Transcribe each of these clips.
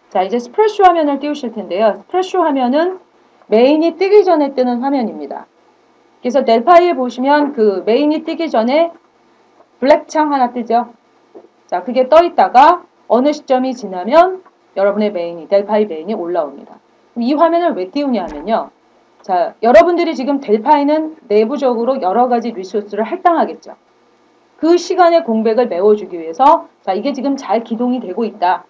자, 이제 스프레쉬 화면을 띄우실 텐데요. 스프레쉬 화면은 메인이 뜨기 전에 뜨는 화면입니다. 그래서 델파이에 보시면 그 메인이 뜨기 전에 블랙 창 하나 뜨죠. 자, 그게 떠 있다가 어느 시점이 지나면 여러분의 메인이, 델파이 메인이 올라옵니다. 이 화면을 왜 띄우냐 하면요. 자, 여러분들이 지금 델파이는 내부적으로 여러 가지 리소스를 할당하겠죠. 그 시간의 공백을 메워주기 위해서 자, 이게 지금 잘 기동이 되고 있다.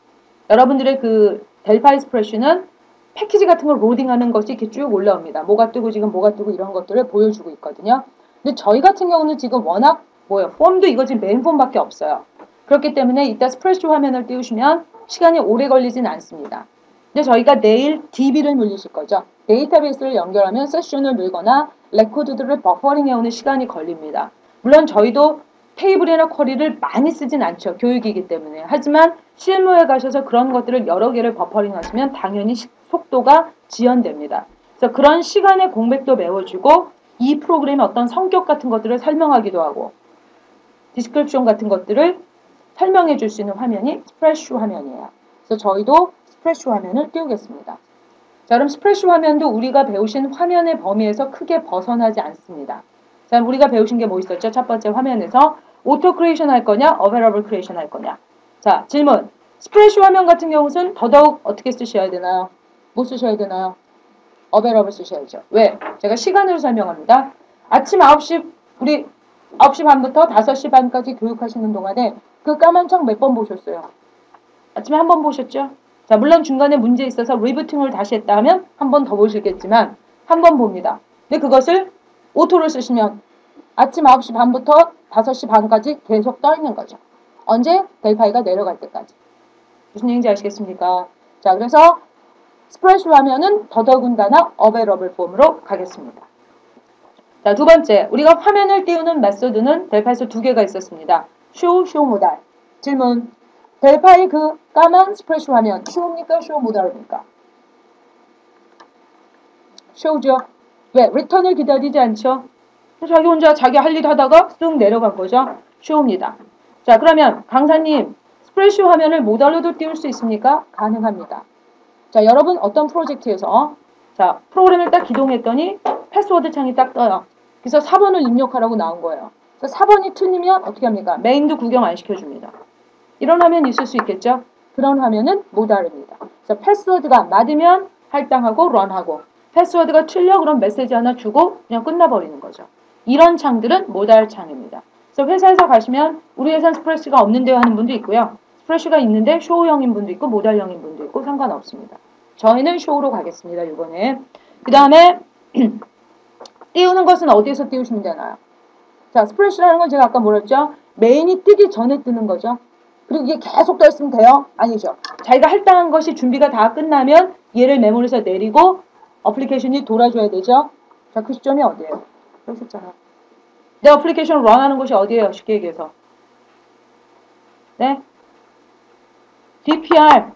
여러분들의 그 델파이 스프레쉬는 패키지 같은 걸 로딩하는 것이 이렇게 쭉 올라옵니다. 뭐가 뜨고 지금 뭐가 뜨고 이런 것들을 보여주고 있거든요. 근데 저희 같은 경우는 지금 워낙 폼도 이거 지금 메인 폼밖에 없어요. 그렇기 때문에 이따 스프레쉬 화면을 띄우시면 시간이 오래 걸리진 않습니다. 근데 저희가 내일 DB를 물리실 거죠. 데이터베이스를 연결하면 세션을 늘거나 레코드들을 버퍼링해오는 시간이 걸립니다. 물론 저희도 테이블이나 쿼리를 많이 쓰진 않죠. 교육이기 때문에. 하지만 실무에 가셔서 그런 것들을 여러 개를 버퍼링 하시면 당연히 속도가 지연됩니다. 그래서 그런 시간의 공백도 메워주고 이 프로그램의 어떤 성격 같은 것들을 설명하기도 하고 디스크립션 같은 것들을 설명해 줄 수 있는 화면이 스프레쉬 화면이에요. 그래서 저희도 스프레쉬 화면을 띄우겠습니다. 자, 그럼 스프레쉬 화면도 우리가 배우신 화면의 범위에서 크게 벗어나지 않습니다. 자, 우리가 배우신 게 뭐 있었죠? 첫 번째 화면에서 오토 크리에이션 할 거냐, 어베러블 크리에이션 할 거냐. 자, 질문. 스프레쉬 화면 같은 경우는 더더욱 어떻게 쓰셔야 되나요? 뭐 쓰셔야 되나요? 어베러블 쓰셔야죠. 왜? 제가 시간으로 설명합니다. 아침 9시, 우리 9시 반부터 5시 반까지 교육하시는 동안에 그 까만 청 몇 번 보셨어요? 아침에 한 번 보셨죠? 자, 물론 중간에 문제 있어서 리부팅을 다시 했다 하면 한 번 더 보시겠지만 한 번 봅니다. 근데 그것을 오토로 쓰시면 아침 9시 반부터 5시 반까지 계속 떠 있는 거죠. 언제? 델파이가 내려갈 때까지. 무슨 얘기인지 아시겠습니까? 자, 그래서 스프레쉬 화면은 더더군다나 어베러블 폼으로 가겠습니다. 자, 두 번째, 우리가 화면을 띄우는 메소드는 델파이에서 두 개가 있었습니다. 쇼 모달. 질문. 델파이 그 까만 스프레쉬 화면 쇼입니까? 쇼 모달입니까? 쇼죠. 왜? 리턴을 기다리지 않죠? 자기 혼자 자기 할 일 하다가 쓱 내려간 거죠. 쇼입니다. 자, 그러면 강사님 스프레쉬 화면을 모달로도 띄울 수 있습니까? 가능합니다. 자, 여러분 어떤 프로젝트에서 자, 프로그램을 딱 기동했더니 패스워드 창이 딱 떠요. 그래서 4번을 입력하라고 나온 거예요. 그래서 4번이 틀리면 어떻게 합니까? 메인도 구경 안 시켜줍니다. 이런 화면이 있을 수 있겠죠? 그런 화면은 모달입니다. 그래서 패스워드가 맞으면 할당하고 런하고 패스워드가 틀려 그럼 메시지 하나 주고 그냥 끝나버리는 거죠. 이런 창들은 모달 창입니다. 그래서 회사에서 가시면 우리 회사는 스프레쉬가 없는데요 하는 분도 있고요. 스프레쉬가 있는데 쇼형인 분도 있고 모달형인 분도 있고 상관없습니다. 저희는 쇼로 가겠습니다. 이번에. 그 다음에 띄우는 것은 어디에서 띄우시면 되나요? 자, 스프레쉬라는 건 제가 아까 뭐랬죠? 메인이 뜨기 전에 뜨는 거죠. 그리고 이게 계속 떠 있으면 돼요? 아니죠. 자기가 할당한 것이 준비가 다 끝나면 얘를 메모리에서 내리고 어플리케이션이 돌아줘야 되죠. 자, 그 시점이 어디예요? 여기 있잖아. 내 어플리케이션을 런하는 곳이 어디예요? 쉽게 얘기해서. 네? DPR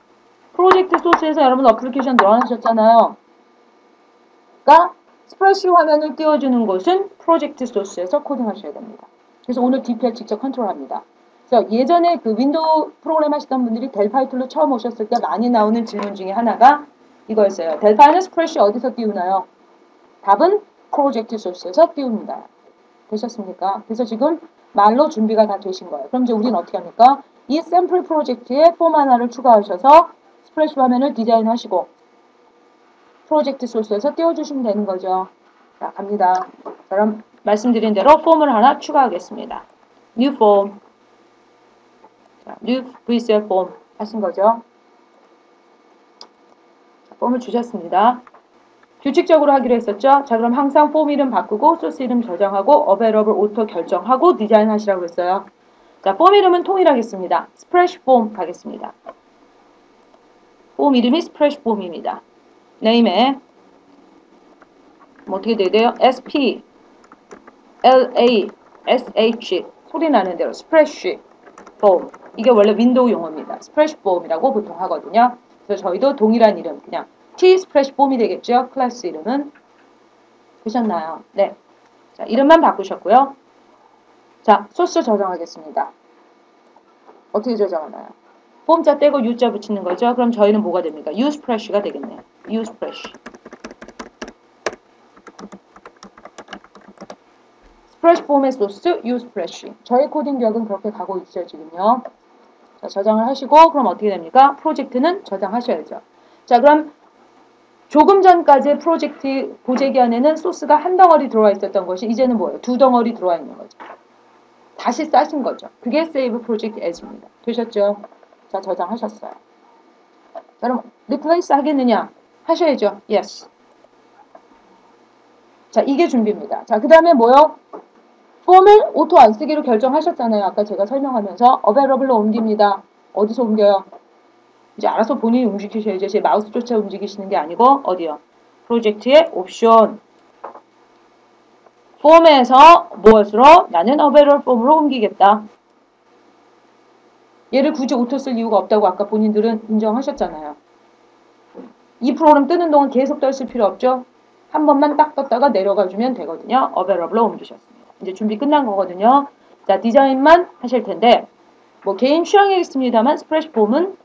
프로젝트 소스에서 여러분 어플리케이션 런하셨잖아요. 그러니까 스프레쉬 화면을 띄워주는 곳은 프로젝트 소스에서 코딩하셔야 됩니다. 그래서 오늘 DPR 직접 컨트롤합니다. 그래서 예전에 그 윈도우 프로그램 하시던 분들이 델파이 툴로 처음 오셨을 때 많이 나오는 질문 중에 하나가 이거였어요. 델파이는 스프레쉬 어디서 띄우나요? 답은 프로젝트 소스에서 띄웁니다. 되셨습니까? 그래서 지금 말로 준비가 다 되신 거예요. 그럼 이제 우리는 어떻게 합니까? 이 샘플 프로젝트에 폼 하나를 추가하셔서 스프레쉬 화면을 디자인하시고 프로젝트 소스에서 띄워주시면 되는 거죠. 자, 갑니다. 그럼 말씀드린 대로 폼을 하나 추가하겠습니다. New form. 자, New VCL form 하신 거죠. 자, 폼을 주셨습니다. 규칙적으로 하기로 했었죠. 자, 그럼 항상 폼 이름 바꾸고 소스 이름 저장하고 어베러블 오토 결정하고 디자인 하시라고 했어요. 자, 폼 이름은 통일하겠습니다. 스프레쉬 폼 가겠습니다. 폼 이름이 스프레쉬 폼입니다. 네임에 뭐 어떻게 돼야 돼요? SP, LA, SH 소리 나는 대로 스프레쉬 폼. 이게 원래 윈도우 용어입니다. 스프레쉬 폼이라고 보통 하거든요. 그래서 저희도 동일한 이름 그냥 T 스프레쉬 폼이 되겠죠. 클래스 이름은 보셨나요? 네. 자, 이름만 바꾸셨고요. 자, 소스 저장하겠습니다. 어떻게 저장하나요? 폼자 떼고 U자 붙이는 거죠. 그럼 저희는 뭐가 됩니까? use fresh가 되겠네요. use fresh. fresh 폼의 소스 use fresh. 저희 코딩 기억은 그렇게 가고 있어요, 지금요. 자, 저장을 하시고 그럼 어떻게 됩니까? 프로젝트는 저장하셔야죠. 자, 그럼 조금 전까지 프로젝트 보재기 안에는 소스가 한 덩어리 들어와 있었던 것이 이제는 뭐예요? 두 덩어리 들어와 있는 거죠. 다시 싸신 거죠. 그게 Save Project As입니다. 되셨죠? 자, 저장하셨어요. 자, 그럼 Replace 하겠느냐? 하셔야죠. Yes. 자, 이게 준비입니다. 자, 그 다음에 뭐요? 폼을 오토 안 쓰기로 결정하셨잖아요. 아까 제가 설명하면서 Available로 옮깁니다. 어디서 옮겨요? 이제 알아서 본인이 움직이셔야죠. 제 마우스조차 움직이시는 게 아니고 어디요? 프로젝트의 옵션 폼에서 무엇으로? 나는 Available 폼으로 옮기겠다. 얘를 굳이 오토 쓸 이유가 없다고 아까 본인들은 인정하셨잖아요. 이 프로그램 뜨는 동안 계속 떠있을 필요 없죠? 한 번만 딱 떴다가 내려가 주면 되거든요. Available로 옮기셨습니다. 이제 준비 끝난 거거든요. 자, 디자인만 하실 텐데 뭐 개인 취향이겠습니다만 스프레시 폼은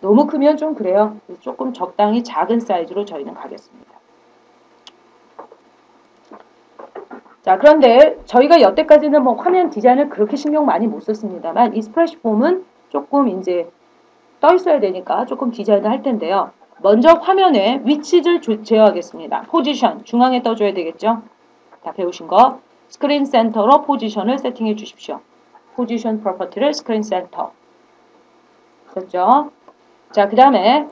너무 크면 좀 그래요. 조금 적당히 작은 사이즈로 저희는 가겠습니다. 자, 그런데 저희가 여태까지는 뭐 화면 디자인을 그렇게 신경 많이 못 썼습니다만 이 스프레시 폼은 조금 이제 떠 있어야 되니까 조금 디자인을 할 텐데요. 먼저 화면에 위치를 제어하겠습니다. 포지션, 중앙에 떠줘야 되겠죠? 다 배우신 거. 스크린 센터로 포지션을 세팅해 주십시오. 포지션 프로퍼티를 스크린 센터. 됐죠? 자, 그 다음에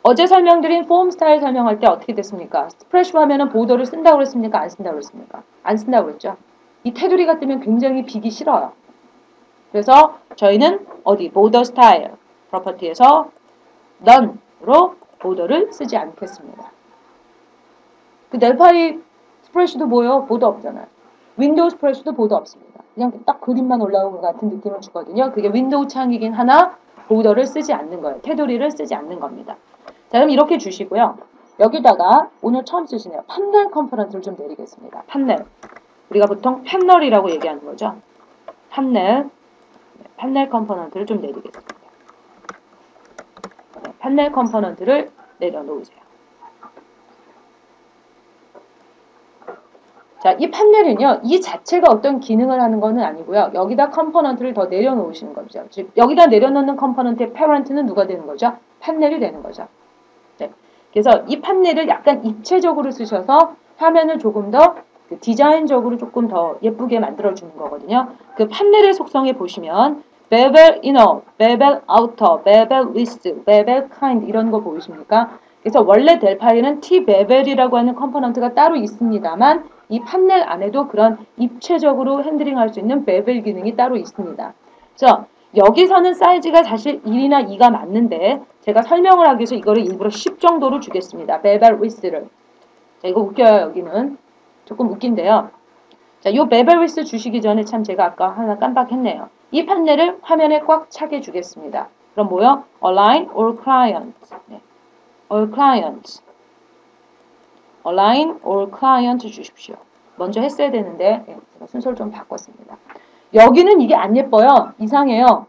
어제 설명드린 폼 스타일 설명할 때 어떻게 됐습니까? 스프레쉬 화면은 보더를 쓴다고 그랬습니까? 안 쓴다고 그랬습니까? 안 쓴다고 그랬죠? 이 테두리가 뜨면 굉장히 비기 싫어요. 그래서 저희는 어디? 보더 스타일 프로퍼티에서 none으로 보더를 쓰지 않겠습니다. 그 넬파이 스프레쉬도 뭐예요? 보더 없잖아요. 윈도우 스프레쉬도 보더 없습니다. 그냥 딱 그림만 올라온 것 같은 느낌을 주거든요. 그게 윈도우 창이긴 하나 보더를 쓰지 않는 거예요. 테두리를 쓰지 않는 겁니다. 자, 그럼 이렇게 주시고요. 여기다가 오늘 처음 쓰시네요. 판넬 컴포넌트를 좀 내리겠습니다. 판넬. 우리가 보통 패널이라고 얘기하는 거죠. 판넬. 판넬 컴포넌트를 좀 내리겠습니다. 판넬 컴포넌트를 내려놓으세요. 자, 이 판넬은요, 이 자체가 어떤 기능을 하는 것은 아니고요. 여기다 컴포넌트를 더 내려놓으시는 거죠. 즉, 여기다 내려놓는 컴포넌트의 패런트는 누가 되는 거죠? 판넬이 되는 거죠. 네. 그래서 이 판넬을 약간 입체적으로 쓰셔서 화면을 조금 더 디자인적으로 조금 더 예쁘게 만들어주는 거거든요. 그 판넬의 속성에 보시면 bevel inner, bevel outer, bevel width, bevel kind 이런 거 보이십니까? 그래서 원래 델파이는 T-bevel이라고 하는 컴포넌트가 따로 있습니다만 이 판넬 안에도 그런 입체적으로 핸들링할 수 있는 bevel 기능이 따로 있습니다. 그래서 여기서는 사이즈가 사실 1이나 2가 맞는데 제가 설명을 하기 위해서 이거를 일부러 10 정도로 주겠습니다. bevel width를. 자, 이거 웃겨요. 여기는. 조금 웃긴데요. 자, 요 bevel width 주시기 전에 참 제가 아까 하나 깜빡했네요. 이 판넬을 화면에 꽉 차게 주겠습니다. 그럼 뭐요? Align all clients. 네. All clients. Align all clients 주십시오. 먼저 했어야 되는데 제가 순서를 좀 바꿨습니다. 여기는 이게 안 예뻐요. 이상해요.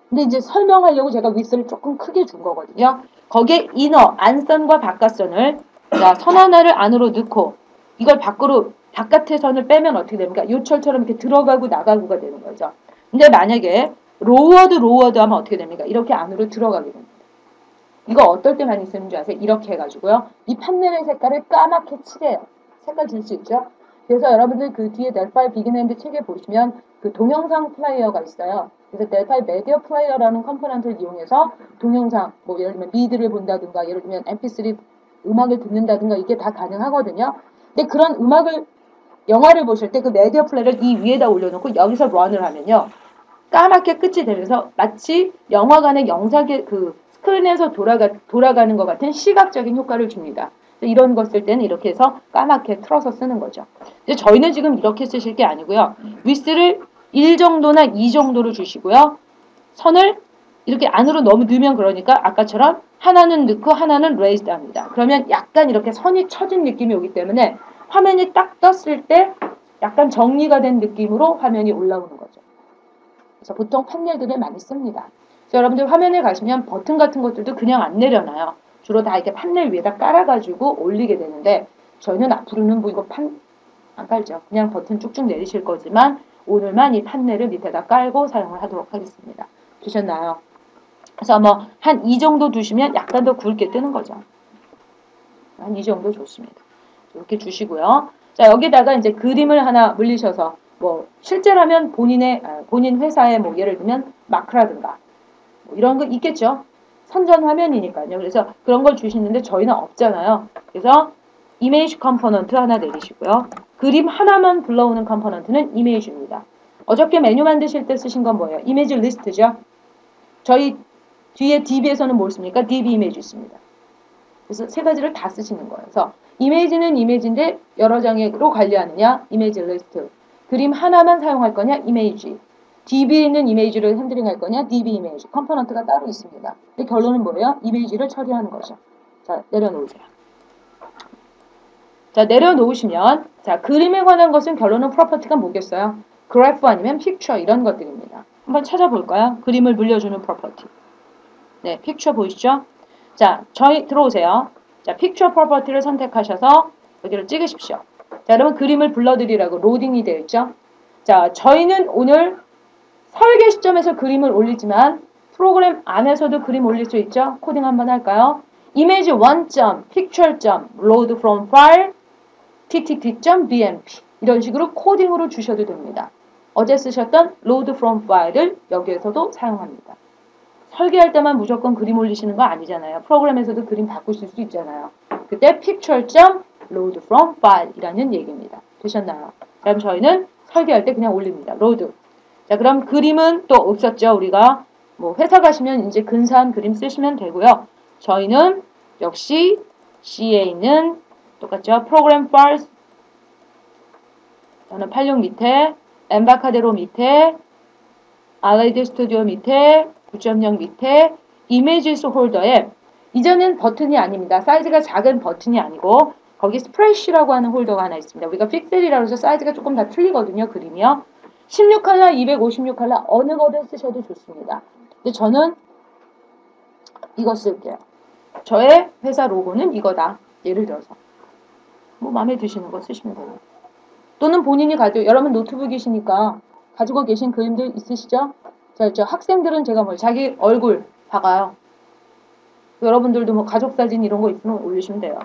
근데 이제 설명하려고 제가 윗선을 조금 크게 준 거거든요. 거기에 이너, 안선과 바깥선을 자, 선 하나를 안으로 넣고 이걸 밖으로 바깥의 선을 빼면 어떻게 됩니까? 요철처럼 이렇게 들어가고 나가고가 되는 거죠. 근데 만약에 로워드 하면 어떻게 됩니까? 이렇게 안으로 들어가게 됩니다. 이거 어떨 때 많이 쓰는 줄 아세요? 이렇게 해가지고요. 이 판넬의 색깔을 까맣게 칠해요. 색깔 줄 수 있죠? 그래서 여러분들 그 뒤에 델파이 비긴핸드 책에 보시면 그 동영상 플레이어가 있어요. 그래서 델파이 메디어 플레이어라는 컴포넌트를 이용해서 동영상, 뭐 예를 들면 미드를 본다든가 예를 들면 mp3 음악을 듣는다든가 이게 다 가능하거든요. 근데 그런 영화를 보실 때 그 메디어 플레이어를 이 위에다 올려놓고 여기서 런을 하면요. 까맣게 끝이 되면서 마치 영화관의 영상의 그 스크린에서 돌아가는 것 같은 시각적인 효과를 줍니다. 이런 거 쓸 때는 이렇게 해서 까맣게 틀어서 쓰는 거죠. 근데 저희는 지금 이렇게 쓰실 게 아니고요. 위스를 1 정도나 2 정도로 주시고요. 선을 이렇게 안으로 너무 넣으면 그러니까 아까처럼 하나는 넣고 하나는 레이즈드 합니다. 그러면 약간 이렇게 선이 처진 느낌이 오기 때문에 화면이 딱 떴을 때 약간 정리가 된 느낌으로 화면이 올라오는 거죠. 그래서 보통 판넬들을 많이 씁니다. 그래서 여러분들 화면에 가시면 버튼 같은 것들도 그냥 안 내려놔요. 주로 다 이렇게 판넬 위에다 깔아가지고 올리게 되는데 저희는 앞으로는 뭐 이거 안 깔죠. 그냥 버튼 쭉쭉 내리실 거지만 오늘만 이 판넬을 밑에다 깔고 사용을 하도록 하겠습니다. 되셨나요? 그래서 뭐 한 이 정도 두시면 약간 더 굵게 뜨는 거죠. 한 이 정도 좋습니다. 이렇게 주시고요. 자, 여기다가 이제 그림을 하나 물리셔서 뭐 실제라면 본인 회사에 뭐 예를 들면 마크라든가 뭐 이런 거 있겠죠. 선전 화면이니까요. 그래서 그런 걸 주시는데 저희는 없잖아요. 그래서 이미지 컴포넌트 하나 내리시고요. 그림 하나만 불러오는 컴포넌트는 이미지입니다. 어저께 메뉴 만드실 때 쓰신 건 뭐예요? 이미지 리스트죠. 저희 뒤에 DB에서는 뭘 씁니까? DB 이미지 씁니다. 그래서 세 가지를 다 쓰시는 거예요. 그래서 이미지는 이미지인데 여러 장으로 관리하느냐? 이미지 리스트. 그림 하나만 사용할 거냐? 이미지. DB에 있는 이미지를 핸들링할 거냐? DB 이미지. 컴포넌트가 따로 있습니다. 근데 결론은 뭐예요? 이미지를 처리하는 거죠. 자, 내려놓으세요. 자, 내려놓으시면 자, 그림에 관한 것은 결론은 프로퍼티가 뭐겠어요? 그래프 아니면 픽처 이런 것들입니다. 한번 찾아볼까요? 그림을 물려주는 프로퍼티. 네, 픽처 보이시죠? 자, 저희 들어오세요. 자, 픽처 프로퍼티를 선택하셔서 여기를 찍으십시오. 자, 여러분 그림을 불러드리라고 로딩이 되어 있죠? 자, 저희는 오늘 설계 시점에서 그림을 올리지만 프로그램 안에서도 그림 올릴 수 있죠? 코딩 한번 할까요? image 1.picture.load from file ttt.bmp 이런 식으로 코딩으로 주셔도 됩니다. 어제 쓰셨던 load from file을 여기에서도 사용합니다. 설계할 때만 무조건 그림 올리시는 거 아니잖아요. 프로그램에서도 그림 바꾸실 수 있잖아요. 그때 picture.load from file 이라는 얘기입니다. 되셨나요? 그럼 저희는 설계할 때 그냥 올립니다. load. 자, 그럼 그림은 또 없었죠. 우리가 뭐 회사 가시면 이제 근사한 그림 쓰시면 되고요. 저희는 역시 C에 있는 똑같죠. 프로그램 파일스 저는 86 밑에 엠바카데로 밑에 알라이드 스튜디오 밑에 9.0 밑에 이미지스 홀더에 이전엔 버튼이 아닙니다. 사이즈가 작은 버튼이 아니고 거기 스프레쉬라고 하는 홀더가 하나 있습니다. 우리가 픽셀이라고 해서 사이즈가 조금 다 틀리거든요. 그림이요. 16컬러, 256컬러 어느 거든 쓰셔도 좋습니다. 근데 저는 이거 쓸게요. 저의 회사 로고는 이거다. 예를 들어서 뭐 마음에 드시는 거 쓰시면 돼요. 또는 본인이 여러분 노트북이시니까 가지고 계신 그림들 있으시죠? 저 학생들은 제가 뭐 자기 얼굴 박아요. 여러분들도 뭐 가족 사진 이런 거 있으면 올리시면 돼요.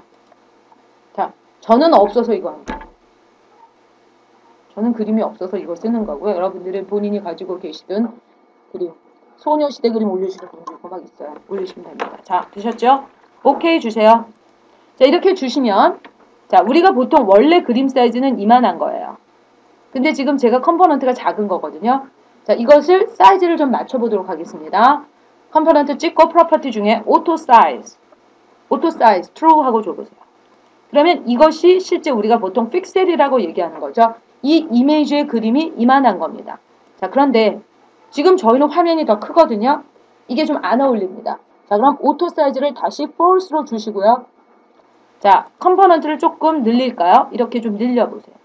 자, 저는 없어서 이거 합니다. 저는 그림이 없어서 이거 쓰는 거고요. 여러분들은 본인이 가지고 계시던 그림, 소녀시대 그림 올리시는 분들 막 있어요. 올리시면 됩니다. 자, 되셨죠? 오케이 주세요. 자, 이렇게 주시면 자, 우리가 보통 원래 그림 사이즈는 이만한 거예요. 근데 지금 제가 컴포넌트가 작은 거거든요. 자, 이것을 사이즈를 좀 맞춰보도록 하겠습니다. 컴포넌트 찍고 프로퍼티 중에 오토 사이즈 true 하고 줘보세요. 그러면 이것이 실제 우리가 보통 픽셀이라고 얘기하는 거죠. 이 이미지의 그림이 이만한 겁니다. 자, 그런데 지금 저희는 화면이 더 크거든요. 이게 좀 안 어울립니다. 자, 그럼 오토 사이즈를 다시 false로 주시고요. 자, 컴포넌트를 조금 늘릴까요? 이렇게 좀 늘려보세요.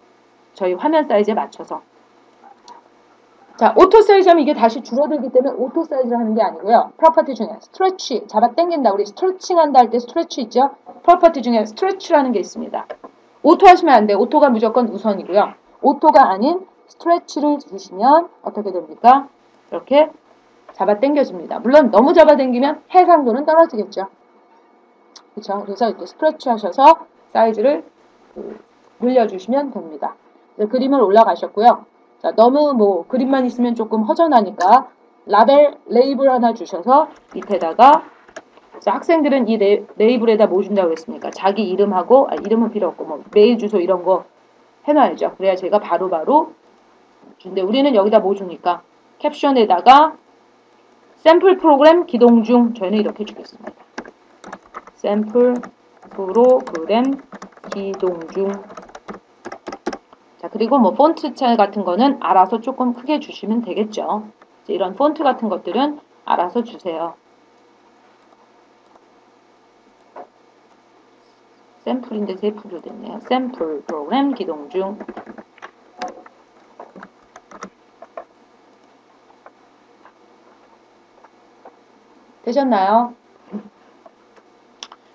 저희 화면 사이즈에 맞춰서. 자, 오토 사이즈 하면 이게 다시 줄어들기 때문에 오토 사이즈를 하는 게 아니고요. 프로퍼티 중에 스트레치, 잡아 당긴다. 우리 스트레칭 한다 할 때 스트레치 있죠? 프로퍼티 중에 스트레치라는 게 있습니다. 오토 하시면 안 돼요. 오토가 무조건 우선이고요. 오토가 아닌 스트레치를 주시면 어떻게 됩니까? 이렇게 잡아 당겨줍니다. 물론 너무 잡아 당기면 해상도는 떨어지겠죠. 그렇죠? 그래서 이렇게 스트레치 하셔서 사이즈를 늘려주시면 됩니다. 그림을 올라가셨고요. 자, 너무 뭐 그림만 있으면 조금 허전하니까 라벨 레이블 하나 주셔서 밑에다가 자, 학생들은 이 레이블에다 뭐 준다고 했습니까? 자기 이름하고 이름은 필요 없고 뭐 메일 주소 이런 거 해놔야죠. 그래야 제가 바로바로 준대. 우리는 여기다 뭐 주니까 캡션에다가 샘플 프로그램 기동 중 저희는 이렇게 주겠습니다. 샘플 프로그램 기동 중. 자, 그리고 뭐 폰트 차이 같은 거는 알아서 조금 크게 주시면 되겠죠. 이런 폰트 같은 것들은 알아서 주세요. 샘플인데 세프로 됐네요. 샘플 프로그램 기동 중. 되셨나요?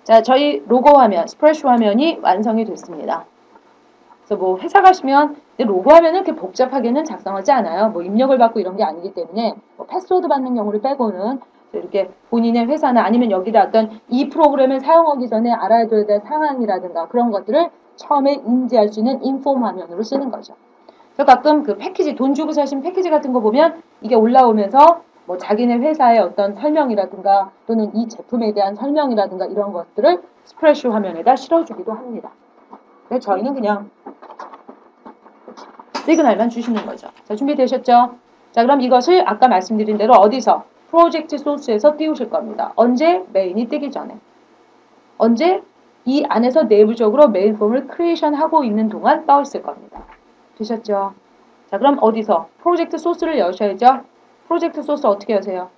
자, 저희 로고 화면, 스프레쉬 화면이 완성이 됐습니다. 그래서 뭐 회사 가시면 로고 화면은 그렇게 복잡하게는 작성하지 않아요. 뭐 입력을 받고 이런 게 아니기 때문에 뭐 패스워드 받는 경우를 빼고는 이렇게 본인의 회사나 아니면 여기다 어떤 이 프로그램을 사용하기 전에 알아둬야 될 상황이라든가 그런 것들을 처음에 인지할 수 있는 인폼 화면으로 쓰는 거죠. 그래서 가끔 그 패키지, 돈 주고 사신 패키지 같은 거 보면 이게 올라오면서 뭐 자기네 회사의 어떤 설명이라든가 또는 이 제품에 대한 설명이라든가 이런 것들을 스프레쉬 화면에다 실어주기도 합니다. 근데 저희는 그냥 시그널만 주시는 거죠. 자, 준비되셨죠? 자, 그럼 이것을 아까 말씀드린 대로 어디서? 프로젝트 소스에서 띄우실 겁니다. 언제? 메인이 뜨기 전에. 언제? 이 안에서 내부적으로 메인 폼을 크리에이션 하고 있는 동안 떠 있을 겁니다. 되셨죠? 자, 그럼 어디서? 프로젝트 소스를 여셔야죠. 프로젝트 소스 어떻게 여세요?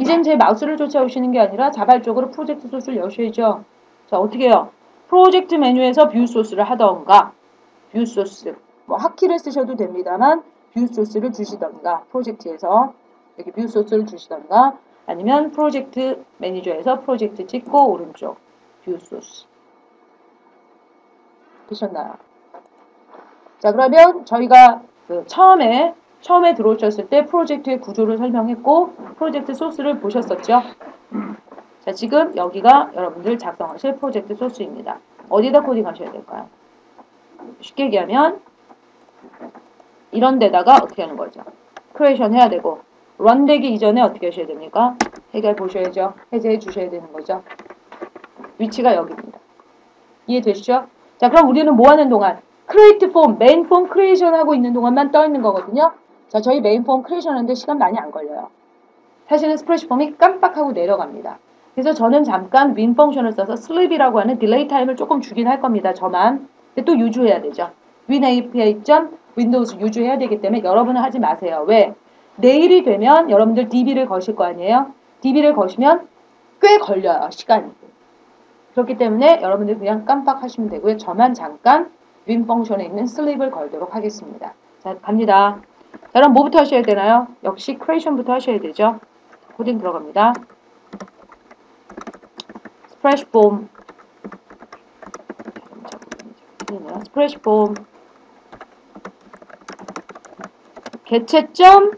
이젠 제 마우스를 쫓아오시는 게 아니라 자발적으로 프로젝트 소스를 여셔야죠. 자, 어떻게 해요? 프로젝트 메뉴에서 뷰 소스를 하던가, 뷰 소스, 뭐 하키를 쓰셔도 됩니다만 뷰 소스를 주시던가, 프로젝트에서 여기 뷰 소스를 주시던가, 아니면 프로젝트 매니저에서 프로젝트 찍고 오른쪽 뷰 소스. 되셨나요? 자, 그러면 저희가 그 처음에 들어오셨을 때 프로젝트의 구조를 설명했고 프로젝트 소스를 보셨었죠? 자, 지금 여기가 여러분들 작성하실 프로젝트 소스입니다. 어디다 코딩하셔야 될까요? 쉽게 얘기하면 이런 데다가 어떻게 하는 거죠? 크리에이션 해야 되고 런 되기 이전에 어떻게 하셔야 됩니까? 해결 보셔야죠. 해제해 주셔야 되는 거죠. 위치가 여기입니다. 이해되시죠? 자, 그럼 우리는 뭐 하는 동안? 크리에이트 폼, 메인 폼 크리에이션 하고 있는 동안만 떠 있는 거거든요. 자, 저희 메인 폼 크리에이션 하는데 시간 많이 안 걸려요. 사실은 스프레쉬 폼이 깜빡하고 내려갑니다. 그래서 저는 잠깐 윈 펑션을 써서 sleep이라고 하는 딜레이 타임을 조금 주긴 할 겁니다. 저만. 근데 또 유주해야 되죠. win API 점 윈도우즈 유주해야 되기 때문에 여러분은 하지 마세요. 왜? 내일이 되면 여러분들 DB를 거실 거 아니에요? DB를 거시면 꽤 걸려요. 시간이. 그렇기 때문에 여러분들 그냥 깜빡하시면 되고요. 저만 잠깐 윈 펑션에 있는 sleep을 걸도록 하겠습니다. 자, 갑니다. 자, 그럼 뭐부터 하셔야 되나요? 역시 크리에이션부터 하셔야 되죠. 코딩 들어갑니다. 스프레쉬 폼 스프레쉬 폼 개체점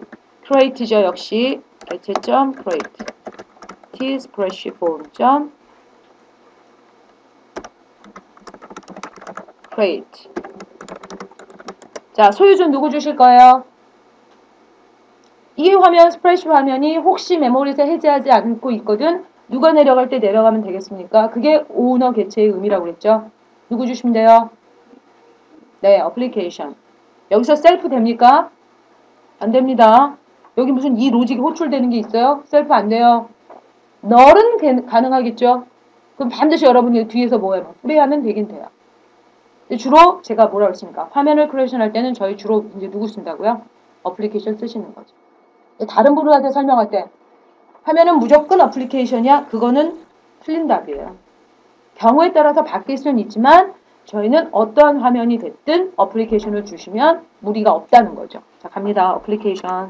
create죠. 역시 개체점 create t 스프레쉬 폼 create. 자, 소유주 누구 주실 거예요? 이 화면 스프레쉬 화면이 혹시 메모리에서 해제하지 않고 있거든. 누가 내려갈 때 내려가면 되겠습니까? 그게 오너 개체의 의미라고 그랬죠. 누구 주시면 돼요? 네, 어플리케이션. 여기서 셀프 됩니까? 안 됩니다. 여기 무슨 이 로직이 호출되는 게 있어요? 셀프 안 돼요. 널은 가능하겠죠? 그럼 반드시 여러분이 뒤에서 뭐해요? 프리하면 되긴 돼요. 주로 제가 뭐라고 했습니까? 화면을 크리에이션 할 때는 저희 주로 이제 누구 쓴다고요? 어플리케이션 쓰시는 거죠. 다른 분들한테 설명할 때 화면은 무조건 어플리케이션이야? 그거는 틀린 답이에요. 경우에 따라서 바뀔 수는 있지만 저희는 어떠한 화면이 됐든 어플리케이션을 주시면 무리가 없다는 거죠. 자, 갑니다. 어플리케이션.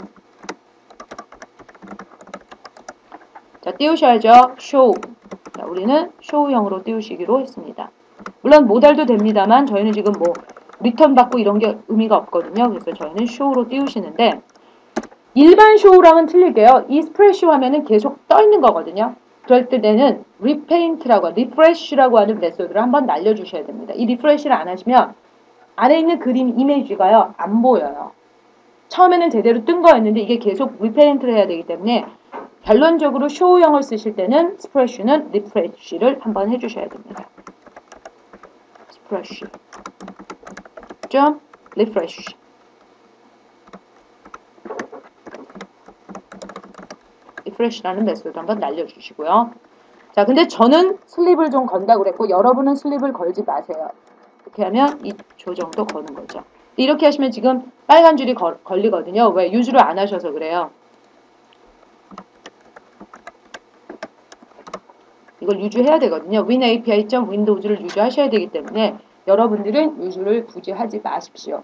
자, 띄우셔야죠. show. 자, 우리는 show형으로 띄우시기로 했습니다. 물론 모달도 됩니다만 저희는 지금 뭐 리턴 받고 이런 게 의미가 없거든요. 그래서 저희는 show로 띄우시는데 일반 show랑은 틀리게요. 이 스프레쉬 화면은 계속 떠 있는 거거든요. 그럴 때는 repaint라고 refresh라고 하는 메소드를 한번 날려주셔야 됩니다. 이 refresh를 안 하시면 안에 있는 그림 이미지가요 안 보여요. 처음에는 제대로 뜬 거였는데 이게 계속 repaint를 해야 되기 때문에 결론적으로 show형을 쓰실 때는 스프레쉬는 refresh를 한번 해주셔야 됩니다. 스프레쉬 좀 refresh. refresh라는 메소드 한번 날려주시고요. 자, 근데 저는 슬립을 좀 건다고 그랬고 여러분은 슬립을 걸지 마세요. 이렇게 하면 2초 정도 거는 거죠. 이렇게 하시면 지금 빨간 줄이 걸리거든요. 왜? 유주를 안 하셔서 그래요. 이걸 유주해야 되거든요. win API.windows를 유주하셔야 되기 때문에 여러분들은 유주를 굳이 하지 마십시오.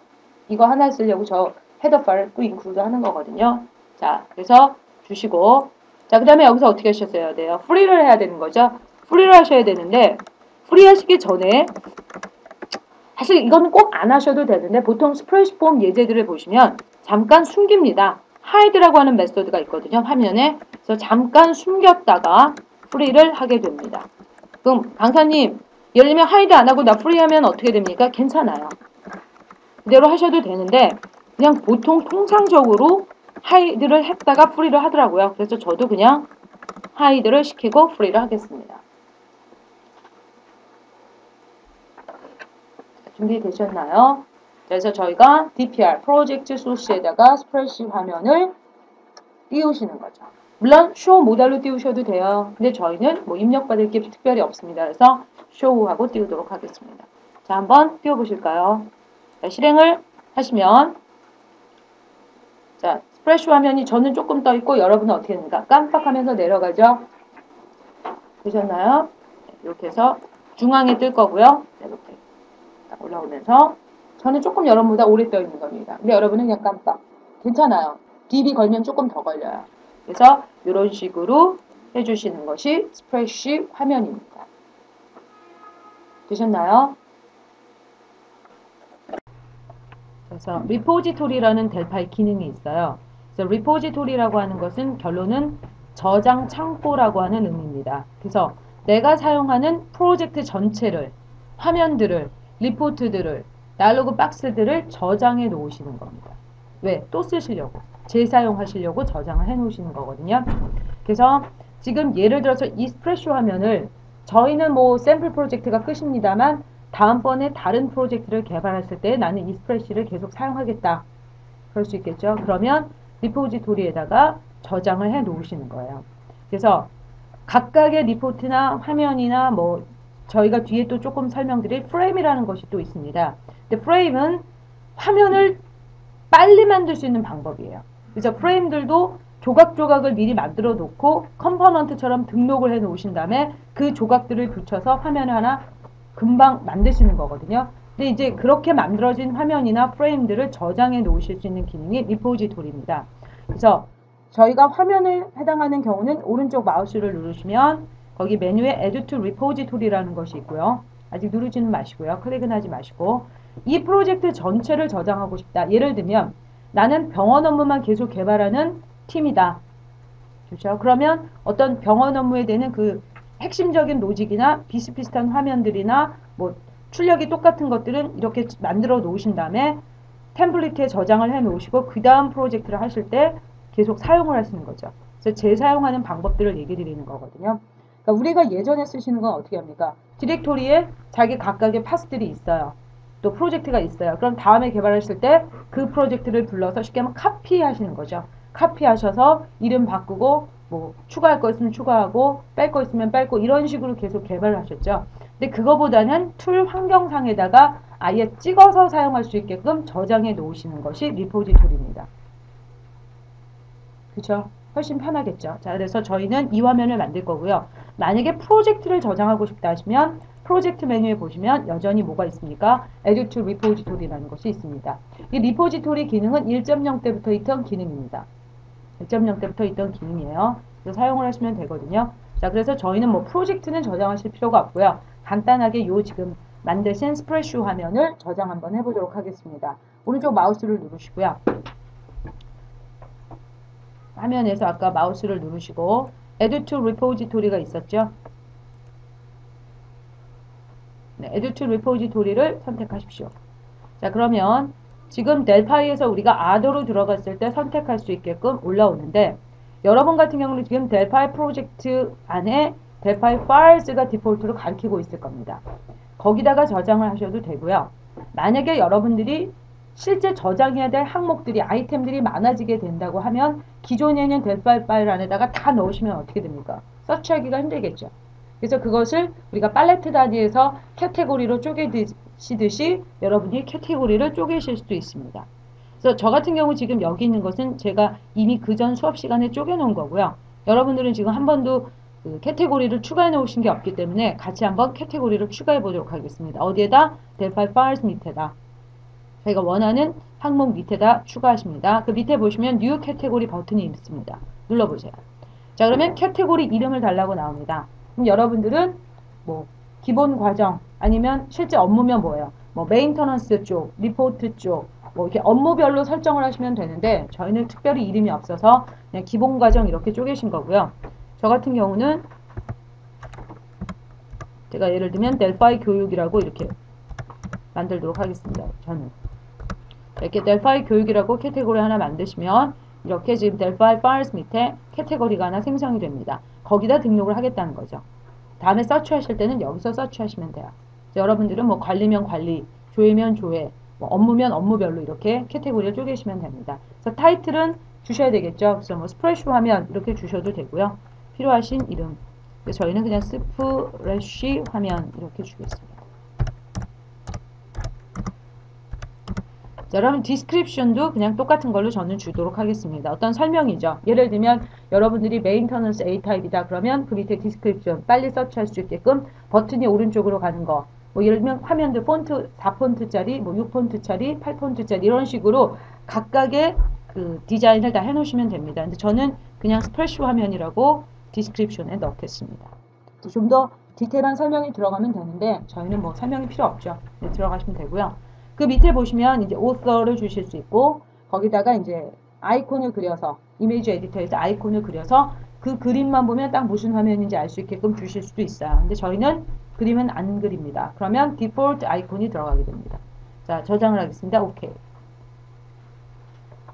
이거 하나 쓰려고 저 헤더 파일을 또 인클루드 하는 거거든요. 자, 그래서 주시고, 자, 그 다음에 여기서 어떻게 하셨어야 돼요? 프리를 해야 되는 거죠. 프리를 하셔야 되는데, 프리 하시기 전에, 사실 이거는 꼭 안 하셔도 되는데, 보통 스프레시 폼 예제들을 보시면 잠깐 숨깁니다. 하이드라고 하는 메소드가 있거든요, 화면에. 그래서 잠깐 숨겼다가 프리를 하게 됩니다. 그럼 강사님, 예를 들면 하이드 안 하고 나 프리 하면 어떻게 됩니까? 괜찮아요. 그대로 하셔도 되는데, 그냥 보통 통상적으로 하이드를 했다가 프리를 하더라고요. 그래서 저도 그냥 하이드를 시키고 프리를 하겠습니다. 준비되셨나요? 그래서 저희가 DPR, 프로젝트 소스에다가 스프레시 화면을 띄우시는 거죠. 물론 쇼 모델로 띄우셔도 돼요. 근데 저희는 뭐 입력받을 게 특별히 없습니다. 그래서 쇼하고 띄우도록 하겠습니다. 자, 한번 띄워보실까요? 자, 실행을 하시면 자, 스프레시 화면이 저는 조금 떠 있고 여러분은 어떻게 됩니까? 깜빡하면서 내려가죠? 되셨나요? 이렇게 해서 중앙에 뜰 거고요. 이렇게 올라오면서 저는 조금 여러분보다 오래 떠 있는 겁니다. 근데 여러분은 그냥 깜빡. 괜찮아요. DB 걸면 조금 더 걸려요. 그래서 이런 식으로 해주시는 것이 스프레시 화면입니다. 되셨나요? 그래서 리포지토리라는 델파이 기능이 있어요. 그래서 리포지토리라고 하는 것은 결론은 저장 창고라고 하는 의미입니다. 그래서 내가 사용하는 프로젝트 전체를, 화면들을, 리포트들을, 다이로그 박스들을 저장해 놓으시는 겁니다. 왜? 또 쓰시려고. 재사용하시려고 저장을 해 놓으시는 거거든요. 그래서 지금 예를 들어서 이 스프레시 화면을 저희는 뭐 샘플 프로젝트가 끝입니다만 다음번에 다른 프로젝트를 개발했을 때 나는 이 스프레시를 계속 사용하겠다. 그럴 수 있겠죠. 그러면 리포지토리에다가 저장을 해 놓으시는 거예요. 그래서 각각의 리포트나 화면이나 뭐 저희가 뒤에 또 조금 설명드릴 프레임이라는 것이 또 있습니다. 근데 프레임은 화면을 빨리 만들 수 있는 방법이에요. 그래서 프레임들도 조각조각을 미리 만들어 놓고 컴포넌트처럼 등록을 해 놓으신 다음에 그 조각들을 붙여서 화면을 하나 금방 만드시는 거거든요. 근데 이제 그렇게 만들어진 화면이나 프레임들을 저장해 놓으실 수 있는 기능이 리포지토리입니다. 그래서 저희가 화면을 해당하는 경우는 오른쪽 마우스를 누르시면 거기 메뉴에 Add to Repository라는 것이 있고요. 아직 누르지는 마시고요. 클릭은 하지 마시고 이 프로젝트 전체를 저장하고 싶다. 예를 들면 나는 병원 업무만 계속 개발하는 팀이다. 그렇죠? 그러면 어떤 병원 업무에 대한 그 핵심적인 로직이나 비슷비슷한 화면들이나 뭐 출력이 똑같은 것들은 이렇게 만들어 놓으신 다음에 템플릿에 저장을 해 놓으시고 그 다음 프로젝트를 하실 때 계속 사용을 하시는 거죠. 그래서 재사용하는 방법들을 얘기 드리는 거거든요. 그러니까 우리가 예전에 쓰시는 건 어떻게 합니까? 디렉토리에 자기 각각의 파스들이 있어요. 또 프로젝트가 있어요. 그럼 다음에 개발하실 때 그 프로젝트를 불러서 쉽게 하면 카피하시는 거죠. 카피하셔서 이름 바꾸고 뭐 추가할 거 있으면 추가하고 뺄 거 있으면 빼고 이런 식으로 계속 개발을 하셨죠. 근데 그거보다는 툴 환경상에다가 아예 찍어서 사용할 수 있게끔 저장해 놓으시는 것이 리포지토리입니다. 그렇죠? 훨씬 편하겠죠. 자, 그래서 저희는 이 화면을 만들 거고요. 만약에 프로젝트를 저장하고 싶다 하시면 프로젝트 메뉴에 보시면 여전히 뭐가 있습니까? Add to Repository라는 것이 있습니다. 이 리포지토리 기능은 1.0 때부터 있던 기능입니다. 1.0 때부터 있던 기능이에요. 그래서 사용을 하시면 되거든요. 자, 그래서 저희는 뭐 프로젝트는 저장하실 필요가 없고요. 간단하게 요 지금 만드신 스프레시 화면을 저장 한번 해보도록 하겠습니다. 오른쪽 마우스를 누르시고요. 화면에서 아까 마우스를 누르시고 Add to Repository가 있었죠. 네, Add to Repository를 선택하십시오. 자, 그러면 지금 델파이에서 우리가 아더로 들어갔을 때 선택할 수 있게끔 올라오는데 여러분 같은 경우는 지금 델파이 프로젝트 안에 델파이 파일즈가 디폴트로 가리키고 있을 겁니다. 거기다가 저장을 하셔도 되고요. 만약에 여러분들이 실제 저장해야 될 항목들이 아이템들이 많아지게 된다고 하면 기존에 있는 델파이 파일 안에다가 다 넣으시면 어떻게 됩니까? 서치하기가 힘들겠죠. 그래서 그것을 우리가 팔레트 단위에서 카테고리로 쪼개시듯이 여러분이 카테고리를 쪼개실 수도 있습니다. 그래서 저 같은 경우 지금 여기 있는 것은 제가 이미 그전 수업 시간에 쪼개 놓은 거고요. 여러분들은 지금 한 번도 그 카테고리를 추가해 놓으신 게 없기 때문에 같이 한번 카테고리를 추가해 보도록 하겠습니다. 어디에다? 델파이 파일스 밑에다. 저희가 원하는 항목 밑에다 추가하십니다. 그 밑에 보시면 New Category 버튼이 있습니다. 눌러보세요. 자, 그러면 캐테고리 이름을 달라고 나옵니다. 그럼 여러분들은 뭐 기본 과정 아니면 실제 업무면 뭐예요? 뭐 메인터넌스 쪽, 리포트 쪽, 뭐 이렇게 업무별로 설정을 하시면 되는데 저희는 특별히 이름이 없어서 그냥 기본 과정 이렇게 쪼개신 거고요. 저 같은 경우는 제가 예를 들면 델파이 교육이라고 이렇게 만들도록 하겠습니다. 저는 이렇게 델파이 교육이라고 캐테고리 하나 만드시면 이렇게 지금 델파이 파일스 밑에 캐테고리가 하나 생성이 됩니다. 거기다 등록을 하겠다는 거죠. 다음에 서치하실 때는 여기서 서치하시면 돼요. 여러분들은 뭐 관리면 관리, 조회면 조회, 뭐 업무면 업무별로 이렇게 캐테고리를 쪼개시면 됩니다. 그래서 타이틀은 주셔야 되겠죠. 그래서 뭐 스프레쉬 화면 이렇게 주셔도 되고요. 필요하신 이름. 저희는 그냥 스프레쉬 화면 이렇게 주겠습니다. 자, 여러분 디스크립션도 그냥 똑같은 걸로 저는 주도록 하겠습니다. 어떤 설명이죠. 예를 들면 여러분들이 메인터넌스 A타입이다 그러면 그 밑에 디스크립션 빨리 서치할 수 있게끔 버튼이 오른쪽으로 가는 거. 뭐 예를 들면 화면들 폰트 4폰트짜리, 뭐 6폰트짜리, 8폰트짜리 이런 식으로 각각의 그 디자인을 다 해놓으시면 됩니다. 근데 저는 그냥 스프레쉬 화면이라고 디스크립션에 넣겠습니다. 좀 더 디테일한 설명이 들어가면 되는데 저희는 뭐 설명이 필요 없죠. 네, 들어가시면 되고요. 그 밑에 보시면 이제 author를 주실 수 있고 거기다가 이제 아이콘을 그려서 이미지 에디터에서 아이콘을 그려서 그 그림만 보면 딱 무슨 화면인지 알 수 있게끔 주실 수도 있어요. 근데 저희는 그림은 안 그립니다. 그러면 디폴트 아이콘이 들어가게 됩니다. 자, 저장을 하겠습니다. 오케이.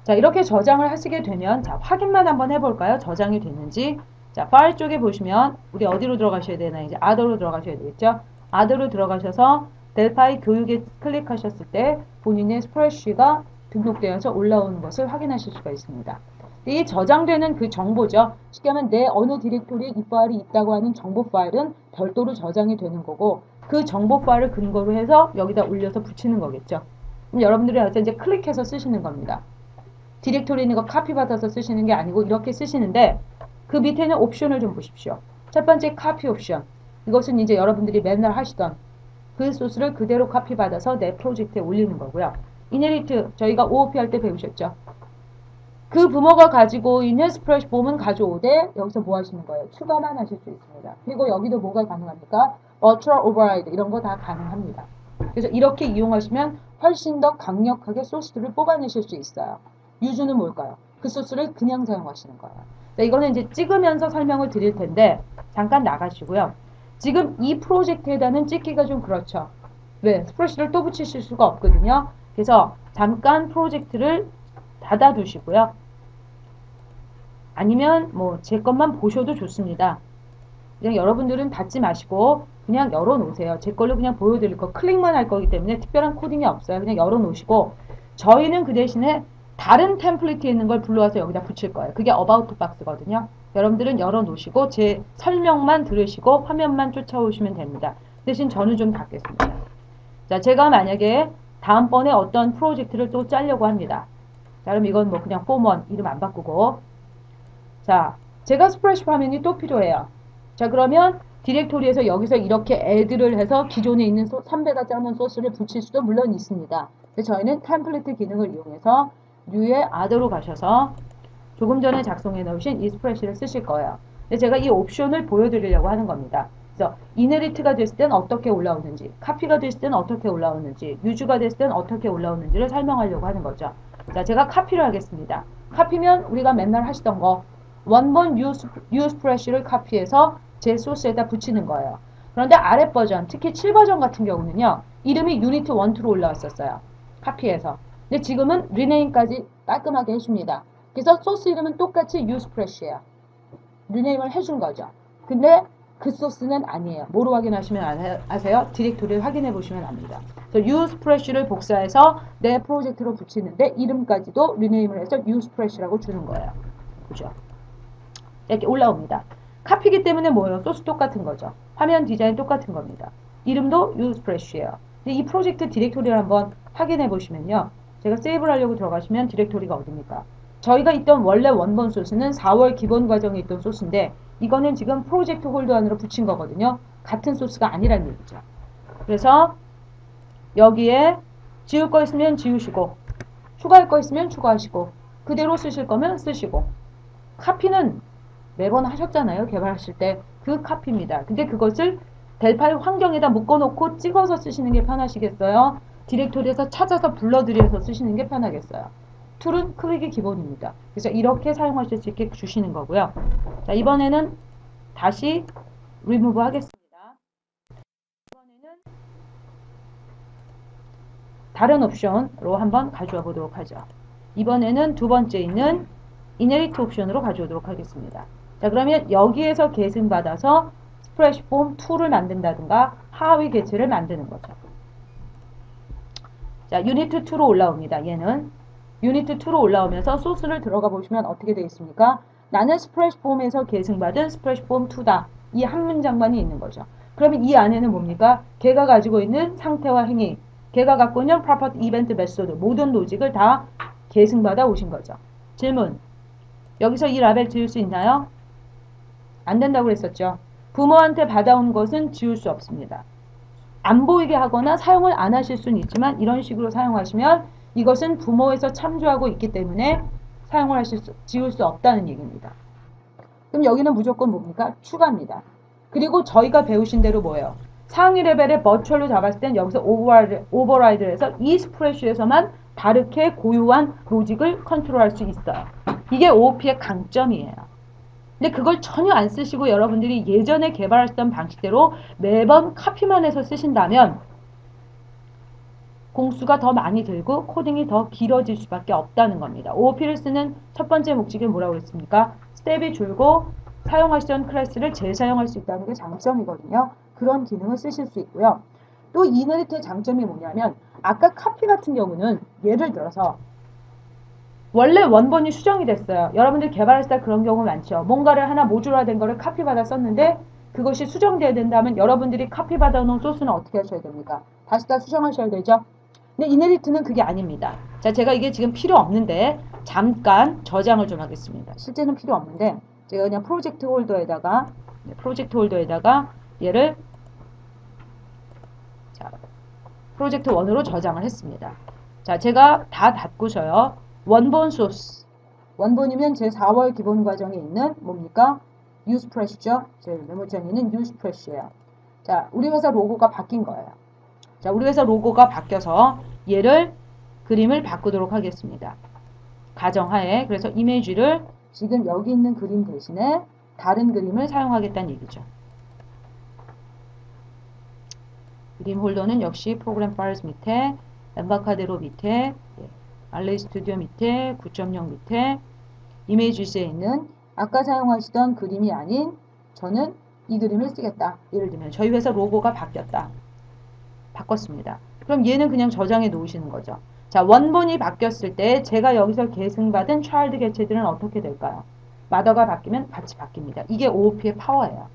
자, 이렇게 저장을 하시게 되면 자, 확인만 한번 해볼까요? 저장이 됐는지. 자, 파일 쪽에 보시면 우리 어디로 들어가셔야 되나 이제 아더로 들어가셔야 되겠죠? 아더로 들어가셔서 델파이 교육에 클릭하셨을 때 본인의 스프레쉬가 등록되어서 올라오는 것을 확인하실 수가 있습니다. 이 저장되는 그 정보죠. 쉽게 하면 내 어느 디렉토리에 이 파일이 있다고 하는 정보 파일은 별도로 저장이 되는 거고 그 정보 파일을 근거로 해서 여기다 올려서 붙이는 거겠죠. 그럼 여러분들이 이제 클릭해서 쓰시는 겁니다. 디렉토리에 있는 거 카피 받아서 쓰시는 게 아니고 이렇게 쓰시는데 그 밑에는 옵션을 좀 보십시오. 첫 번째 카피 옵션. 이것은 이제 여러분들이 맨날 하시던 그 소스를 그대로 카피 받아서 내 프로젝트에 올리는 거고요. 이네리트 저희가 OOP 할 때 배우셨죠. 그 부모가 가지고 있는 스프레쉬 폼은 가져오되 여기서 뭐 하시는 거예요? 추가만 하실 수 있습니다. 그리고 여기도 뭐가 가능합니까? Virtual Override 이런 거 다 가능합니다. 그래서 이렇게 이용하시면 훨씬 더 강력하게 소스들을 뽑아내실 수 있어요. 유주는 뭘까요? 그 소스를 그냥 사용하시는 거예요. 자, 이거는 이제 찍으면서 설명을 드릴 텐데 잠깐 나가시고요. 지금 이 프로젝트에다는 찍기가 좀 그렇죠. 왜? 스프레쉬를 또 붙이실 수가 없거든요. 그래서 잠깐 프로젝트를 닫아두시고요. 아니면 뭐 제 것만 보셔도 좋습니다. 그냥 여러분들은 닫지 마시고 그냥 열어놓으세요. 제 걸로 그냥 보여드릴 거 클릭만 할 거기 때문에 특별한 코딩이 없어요. 그냥 열어놓으시고 저희는 그 대신에 다른 템플릿에 있는 걸 불러와서 여기다 붙일 거예요. 그게 About 박스거든요. 여러분들은 열어놓으시고 제 설명만 들으시고 화면만 쫓아오시면 됩니다. 대신 저는 좀 닫겠습니다. 자, 제가 만약에 다음번에 어떤 프로젝트를 또 짜려고 합니다. 자, 그럼 이건 뭐 그냥 폼1 이름 안 바꾸고 자, 제가 스프레쉬 화면이 또 필요해요. 자, 그러면 디렉토리에서 여기서 이렇게 add를 해서 기존에 있는 3배가 짜는 소스를 붙일 수도 물론 있습니다. 그래서 저희는 템플릿 기능을 이용해서 New의 add로 가셔서 조금 전에 작성해 놓으신 이 스프레쉬를 쓰실 거예요. 근데 제가 이 옵션을 보여드리려고 하는 겁니다. 그래서 이네리트가 됐을 땐 어떻게 올라오는지, 카피가 됐을 땐 어떻게 올라오는지, 유주가 됐을 땐 어떻게 올라오는지를 설명하려고 하는 거죠. 자, 제가 카피를 하겠습니다. 카피면 우리가 맨날 하시던 거 원본 U 스프레쉬를 카피해서 제 소스에다 붙이는 거예요. 그런데 아랫 버전, 특히 7버전 같은 경우는요. 이름이 유니트 1, 2로 올라왔었어요. 카피해서. 근데 지금은 리네임까지 깔끔하게 해줍니다. 그래서 소스 이름은 똑같이 U 스프레쉬예요. 리네임을 해준 거죠. 근데 그 소스는 아니에요. 뭐로 확인하시면 아세요? 디렉토리를 확인해 보시면 압니다. 그래서 U 스프레쉬를 복사해서 내 프로젝트로 붙이는데 이름까지도 리네임을 해서 U 스프레쉬라고 주는 거예요. 그죠? 이렇게 올라옵니다. 카피기 때문에 뭐예요? 소스 똑같은 거죠. 화면 디자인 똑같은 겁니다. 이름도 U 스프레쉬예요. 근데 이 프로젝트 디렉토리를 한번 확인해 보시면요. 제가 세이브를 하려고 들어가시면 디렉토리가 어딥니까? 저희가 있던 원래 원본 소스는 4월 기본 과정에 있던 소스인데 이거는 지금 프로젝트 홀더 안으로 붙인 거거든요. 같은 소스가 아니란 얘기죠. 그래서 여기에 지울 거 있으면 지우시고 추가할 거 있으면 추가하시고 그대로 쓰실 거면 쓰시고 카피는 매번 하셨잖아요. 개발하실 때 그 카피입니다. 근데 그것을 델파이 환경에다 묶어놓고 찍어서 쓰시는 게 편하시겠어요? 디렉토리에서 찾아서 불러들여서 쓰시는 게 편하겠어요? 툴은 클릭이 기본입니다. 그래서 이렇게 사용하실 수 있게 주시는 거고요. 자, 이번에는 다시 remove 하겠습니다. 이번에는 다른 옵션으로 한번 가져와 보도록 하죠. 이번에는 두 번째 있는 inherit 옵션으로 가져오도록 하겠습니다. 자, 그러면 여기에서 계승받아서 스프레시 폼 2를 만든다든가 하위 개체를 만드는 거죠. 자, 유니트 2로 올라옵니다. 얘는 유니트 2로 올라오면서 소스를 들어가 보시면 어떻게 되어 있습니까? 나는 스프레시 폼에서 계승받은 스프레시 폼 2다. 이 한 문장만이 있는 거죠. 그러면 이 안에는 뭡니까? 걔가 가지고 있는 상태와 행위, 걔가 갖고 있는 property, event, method 모든 로직을 다 계승받아 오신 거죠. 질문. 여기서 이 라벨 지울 수 있나요? 안 된다고 그랬었죠. 부모한테 받아온 것은 지울 수 없습니다. 안 보이게 하거나 사용을 안 하실 수는 있지만 이런 식으로 사용하시면 이것은 부모에서 참조하고 있기 때문에 사용을 지울 수 없다는 얘기입니다. 그럼 여기는 무조건 뭡니까? 추가입니다. 그리고 저희가 배우신 대로 뭐예요? 상위 레벨의 버추얼로 잡았을 땐 여기서 오버라이드를 해서 이 스프레쉬에서만 다르게 고유한 로직을 컨트롤할 수 있어요. 이게 OOP의 강점이에요. 근데 그걸 전혀 안 쓰시고 여러분들이 예전에 개발했던 방식대로 매번 카피만 해서 쓰신다면 공수가 더 많이 들고 코딩이 더 길어질 수밖에 없다는 겁니다. OOP를 쓰는 첫 번째 목적이 뭐라고 했습니까? 스텝이 줄고 사용하시던 클래스를 재사용할 수 있다는 게 장점이거든요. 그런 기능을 쓰실 수 있고요. 또 이너리트의 장점이 뭐냐면 아까 카피 같은 경우는 예를 들어서 원래 원본이 수정이 됐어요. 여러분들 개발했을 때 그런 경우 많죠. 뭔가를 하나 모듈화된 거를 카피받아 썼는데 그것이 수정되어야 된다면 여러분들이 카피받아 놓은 소스는 어떻게 하셔야 됩니까? 다시 다 수정하셔야 되죠. 근데 이네리트는 그게 아닙니다. 자, 제가 이게 지금 필요 없는데 잠깐 저장을 좀 하겠습니다. 실제는 필요 없는데 제가 그냥 프로젝트 홀더에다가 얘를 자, 프로젝트 1으로 저장을 했습니다. 자, 제가 다 닫고서요. 원본 소스. 원본이면 제 4월 기본 과정에 있는 뭡니까? usepress죠. 제 메모장에 있는 usepress예요. 자, 우리 회사 로고가 바뀐 거예요. 자, 우리 회사 로고가 바뀌어서 얘를 그림을 바꾸도록 하겠습니다. 가정하에. 그래서 이미지를 지금 여기 있는 그림 대신에 다른 그림을 사용하겠다는 얘기죠. 그림 홀더는 역시 프로그램 파일스 밑에, 엠바카데로 밑에, 알레이 스튜디오 밑에, 9.0 밑에, 이미지스에 있는 아까 사용하시던 그림이 아닌 저는 이 그림을 쓰겠다. 예를 들면 저희 회사 로고가 바뀌었다. 바꿨습니다. 그럼 얘는 그냥 저장해 놓으시는 거죠. 자, 원본이 바뀌었을 때 제가 여기서 계승받은 차일드 개체들은 어떻게 될까요? 마더가 바뀌면 같이 바뀝니다. 이게 OOP의 파워예요.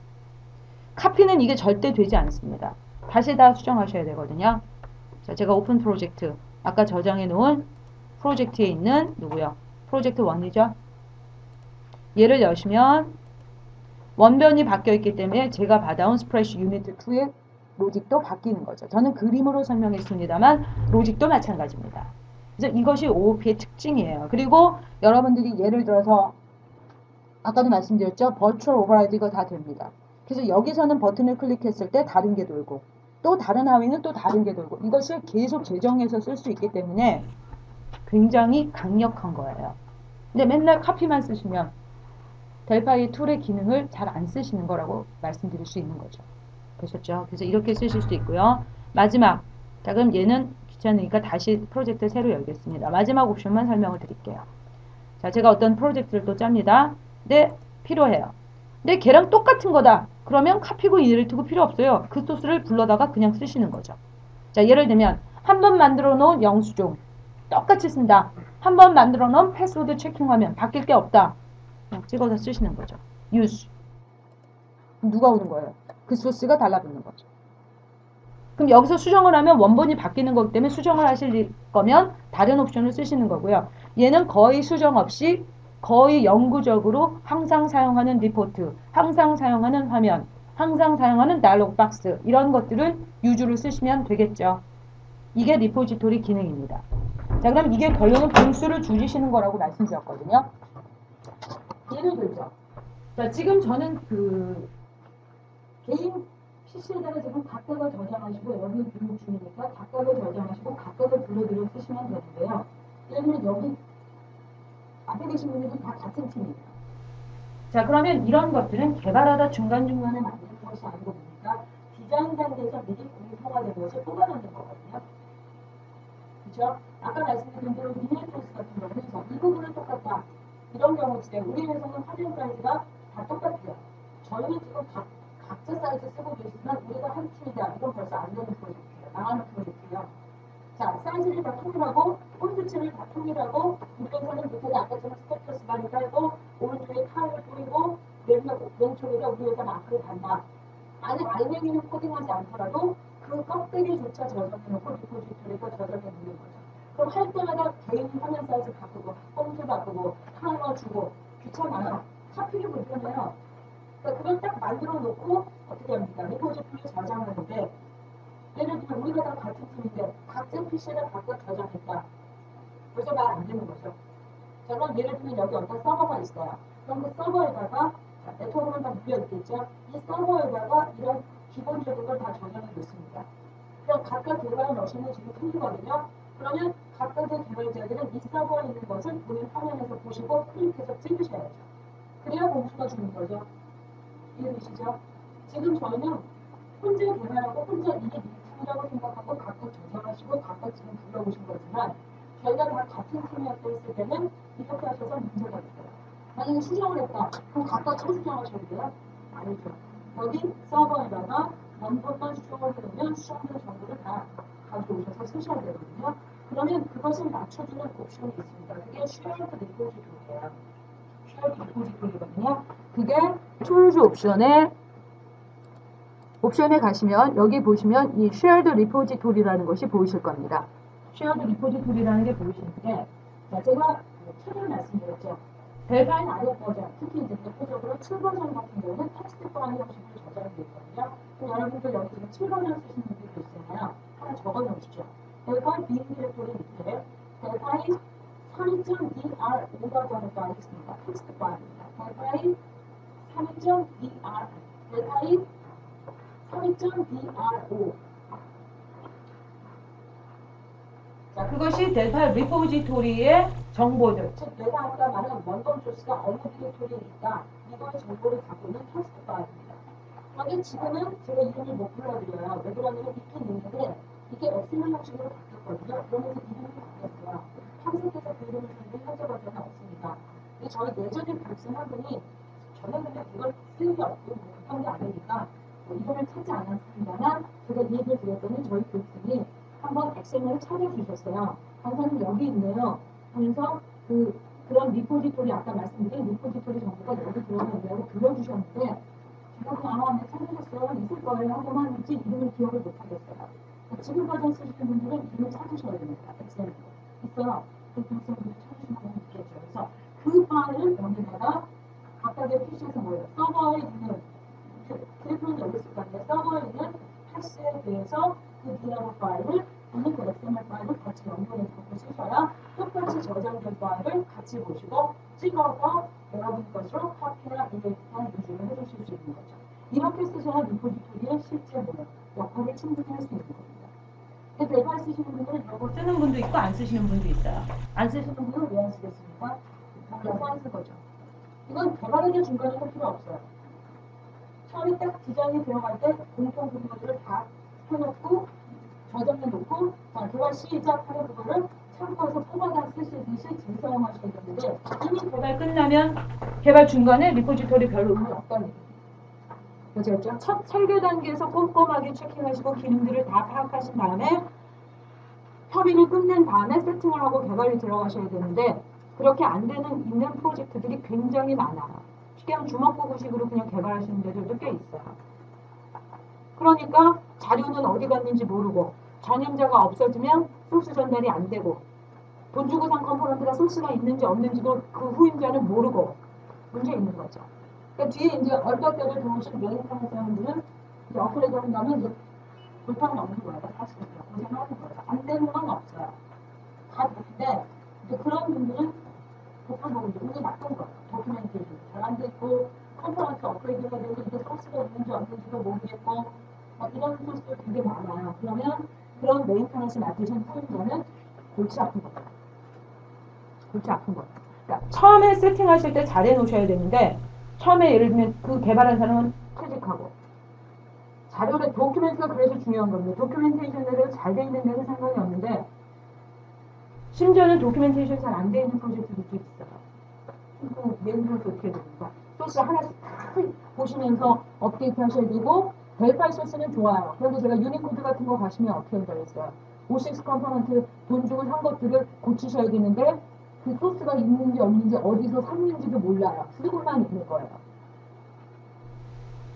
카피는 이게 절대 되지 않습니다. 다시 다 수정하셔야 되거든요. 자, 제가 오픈 프로젝트 아까 저장해 놓은 프로젝트에 있는 누구요? 프로젝트 1이죠. 얘를 여시면 원본이 바뀌어 있기 때문에 제가 받아온 스프레쉬 유니트 2의 로직도 바뀌는 거죠. 저는 그림으로 설명했습니다만 로직도 마찬가지입니다. 그래서 이것이 OOP의 특징이에요. 그리고 여러분들이 예를 들어서 아까도 말씀드렸죠. 버추얼 오버라이드가 다 됩니다. 그래서 여기서는 버튼을 클릭했을 때 다른 게 돌고 또 다른 하위는 또 다른 게 돌고 이것을 계속 재정해서 쓸 수 있기 때문에 굉장히 강력한 거예요. 근데 맨날 카피만 쓰시면 델파이 툴의 기능을 잘 안 쓰시는 거라고 말씀드릴 수 있는 거죠. 보셨죠? 그래서 이렇게 쓰실 수 있고요. 마지막, 자 그럼 얘는 귀찮으니까 다시 프로젝트 새로 열겠습니다. 마지막 옵션만 설명을 드릴게요. 자, 제가 어떤 프로젝트를 또 짭니다. 근데 필요해요. 근데 걔랑 똑같은 거다. 그러면 카피고 이를 두고 필요 없어요. 그 소스를 불러다가 그냥 쓰시는 거죠. 자, 예를 들면 한 번 만들어 놓은 영수증 똑같이 쓴다. 한 번 만들어 놓은 패스워드 체킹하면 바뀔 게 없다. 그냥 찍어서 쓰시는 거죠. use. 누가 오는 거예요? 그 소스가 달라붙는 거죠. 그럼 여기서 수정을 하면 원본이 바뀌는 거기 때문에 수정을 하실 거면 다른 옵션을 쓰시는 거고요. 얘는 거의 수정 없이 거의 영구적으로 항상 사용하는 리포트, 항상 사용하는 화면, 항상 사용하는 다이얼로그 박스 이런 것들은 유주를 쓰시면 되겠죠. 이게 리포지토리 기능입니다. 자, 그럼 이게 결론은 공수를 줄이시는 거라고 말씀드렸거든요. 예를 들죠. 자, 지금 저는 그 개인 PC에다가 지금 각각을 저장하시고 여기 등록 중이니까 각각을 저장하시고 각각을 불러들여 쓰시면 되는데요. 예를 들면 여기 앞에 계신 분들이 다 같은 팀이에요. 자, 그러면 이런 것들은 개발하다 중간중간에 만드는 것이 아니고 보니까 디자인 단계에서 미리 공유가 된 것을 뽑아내는 거거든요. 그렇죠? 아까 말씀드린 대로 미니플러스 같은 경우는 이 부분은 똑같다. 이런 경우인데 우리 회사는 화면 사이즈가 다 똑같아요. 저희는 지금 각자 사이즈 쓰고 계시지만 우리가 한 팀이다. 이건 벌써 안 되는 프로젝트예요. 나가는 프로젝트예요. 자, 사이즈를 다 통일하고 폰트체를 다 통일하고 우리 회사는 밑에 아까처럼 스테플러스 바를 깔고 오른쪽에 타일을 뿌리고 왼쪽에다 우리 회사 마크를 단다. 아직 알맹이는 코딩하지 않더라도 그 껍데기조차 저장해놓고 리포지토리가 저장해 놓는 거죠. 그럼 할 때마다 개인 화면 사이즈 바꾸고 폰트 바꾸고 타이머 주고 귀찮아요. 카피를 불편해요. 그러니까 그걸 딱 만들어 놓고 어떻게 합니까? 리포지토리 저장하는데 예를 들면 우리가 다 같은 팀인데 각자 PC를 각각 저장했다. 벌써 말 안 되는 거죠. 자, 그럼 예를 들면 여기 어떤 서버가 있어요. 그럼 그 서버에다가 네트워크는 다 물려있겠죠. 이 서버에다가 이런 기본적인 걸 다 저장해 놓습니다. 그럼 각각 개발 머신은 지금 틀리거든요. 그러면 각각의 개발자들은 이 서버에 있는 것을 본인 화면에서 보시고 클릭해서 찍으셔야죠. 그래야 공수가 주는 거죠. 이해되시죠? 지금 저희는 혼자 개발하고 혼자 이게 팀이라고 생각하고 각각 저장하시고 각각 지금 불러오신 거지만 저희가 다 같은 팀이었을 때는 이렇게 하셔서 문제가 있어요. 만약에 수정을 했다. 그럼 각각 수정하셔야 돼요? 아니죠. 여기 서버에다가 원본만 수정을 해놓으면 수정된 정보를 다 가져오셔서 쓰셔야 되거든요. 그러면 그것을 맞춰주는 옵션이 있습니다. 그게 shared repository예요. shared repository거든요. 그게 tools 옵션에 가시면 여기 보시면 이 shared repository라는 것이 보이실 겁니다. shared repository라는 게 보이시는데 자, 제가 최근에 말씀드렸죠. 델파인 아래 버전, 특히 이제 대표적으로 7버전 같은 경우는 텍스트 파일 형식으로 저장이 되어 있거든요. 그럼 여러분들 여기 지금 7버전 쓰시는 분들도 있잖아요. 하나 적어 놓으시죠. 델파인 빈 디렉토리 밑에 델파인 3.dr 오버전을 가겠습니다. 텍스트 파일입니다. 델파인 3.dr 델파인 3.dro 자, 그것이 델파 리포지토리의 정보들. 즉, 내가 아까 말한 원본 소스가 어느 디렉토리니까 이거의 정보를 갖고 있는 텍스트 파일입니다. 그런데 지금은 제가 이름을 못 불러드려요. 왜 그러냐면 있긴 있는데 이게 엑셀 형식으로 바뀌었거든요. 그러면서 이름이 바뀌었어요. 탐색해서 그 이름을 쓰는 현재 버전은 없습니다. 근데 저희 예전에 발생한 분이 저는 근데 이걸 쓸 게 없고 급한 게 아니니까 이름을 찾지 않았습니다만 제가 이 얘기를 드렸더니 저희 교수님이 한번 엑셀을 찾아주셨어요. 강사님 여기 있네요. 하면서 그런 리포지토리 아까 말씀드린 리포지토리 정보가 여기 들어가는다고 불러주셨는데 제가 네 찾으셨어요. 있을 거예요. 하고만 있지 이름을 기억을 못하겠어요. 지금 버전 쓰시는 분들은 이름을 찾으셔야 됩니다. 엑셀에 있어요. 그 교수님들이 찾으시는 건 있겠죠. 그래서 그 파일을 여기다가 각각의 PC에서 뭐예요? 서버에 있는 그래프는 여기 있을 건데 서버에 있는 패스에 대해서 그 디라고 파일을 또는 그 XML 파일을 같이 연결해서 쓰셔야 똑같이 저장된 파일을 같이 보시고 찍어서 여러분 것으로 카피나 이메이트나 유지를 해주실 수 있는 거죠. 이렇게 쓰셔야 리포지토리의 실제 모양, 역할을 충분히 할 수 있는 겁니다. 근데 델파 쓰시는 분들은 이거 쓰는 분도 있고 안 쓰시는 분도 있어요. 안 쓰시는 분은 왜 안 쓰겠습니까? 몰라서 안 쓸 거죠. 이건 개발하기 중간에 할 필요 없어요. 처음에 딱 디자인이 들어갈 때 공통 구조들을 다 해놓고 저장해 놓고 자 개발 시작하는 그거를 참고해서 뽑아다 쓰시듯이 재사용하셔야 되는데 이미 개발 끝나면 개발 중간에 리포지토리 별로 의미 없다는 얘기예요. 그렇죠? 첫 설계 단계에서 꼼꼼하게 체킹하시고 기능들을 다 파악하신 다음에 협의를 끝낸 다음에 세팅을 하고 개발이 들어가셔야 되는데 그렇게 안 되는 있는 프로젝트들이 굉장히 많아요. 쉽게 하면 주먹구구식으로 그냥 개발하시는 데들도 꽤 있어요. 그러니까 자료는 어디 갔는지 모르고 전임자가 없어지면 소스 전달이 안 되고 돈 주고 산 컴포넌트가 소스가 있는지 없는지도 그 후임자는 모르고 문제 있는 거죠. 그러니까 뒤에 이제 얼떨결에 들어오신 메인판을 사람들은 이제 업그레이드 한다면 이제 불판은 없는 거예요. 사실은 고생하는 거예요. 안 되는 건 없어요. 다 되는데 이제 그런 분들은 독한 거고 운이 나쁜 거예요. 도큐멘테이션 잘안 돼 있고 컨퍼런스 업그레이드가 되고 이게 소스가 있는지 없는지도 모르겠고 막 이런 소스도 되게 많아요. 그러면 그런 메인터넌스 맡으신 후임자는 골치 아픈 거예요. 골치 아픈 거예요. 그러니까 처음에 세팅하실 때 잘 해놓으셔야 되는데 처음에 예를 들면 그 개발한 사람은 퇴직하고 자료를 도큐멘트가 그래서 중요한 겁니다. 도큐멘테이션으로 잘 돼 있는 데는 상관이 없는데 심지어는 도큐멘테이션 잘 안 돼 있는 프로젝트도 좀 있어요. 메인터넌스 어떻게 됩니까? 소스 하나씩 다 보시면서 업데이트 하셔야 되고 델파이 소스는 좋아요. 그런데 제가 유니코드 같은 거 가시면 어떻게 되겠어요? O6 컴포넌트 돈 주고 산 것들을 고치셔야 되는데 그 소스가 있는지 없는지 어디서 샀는지도 몰라요. 쓰고만 있는 거예요.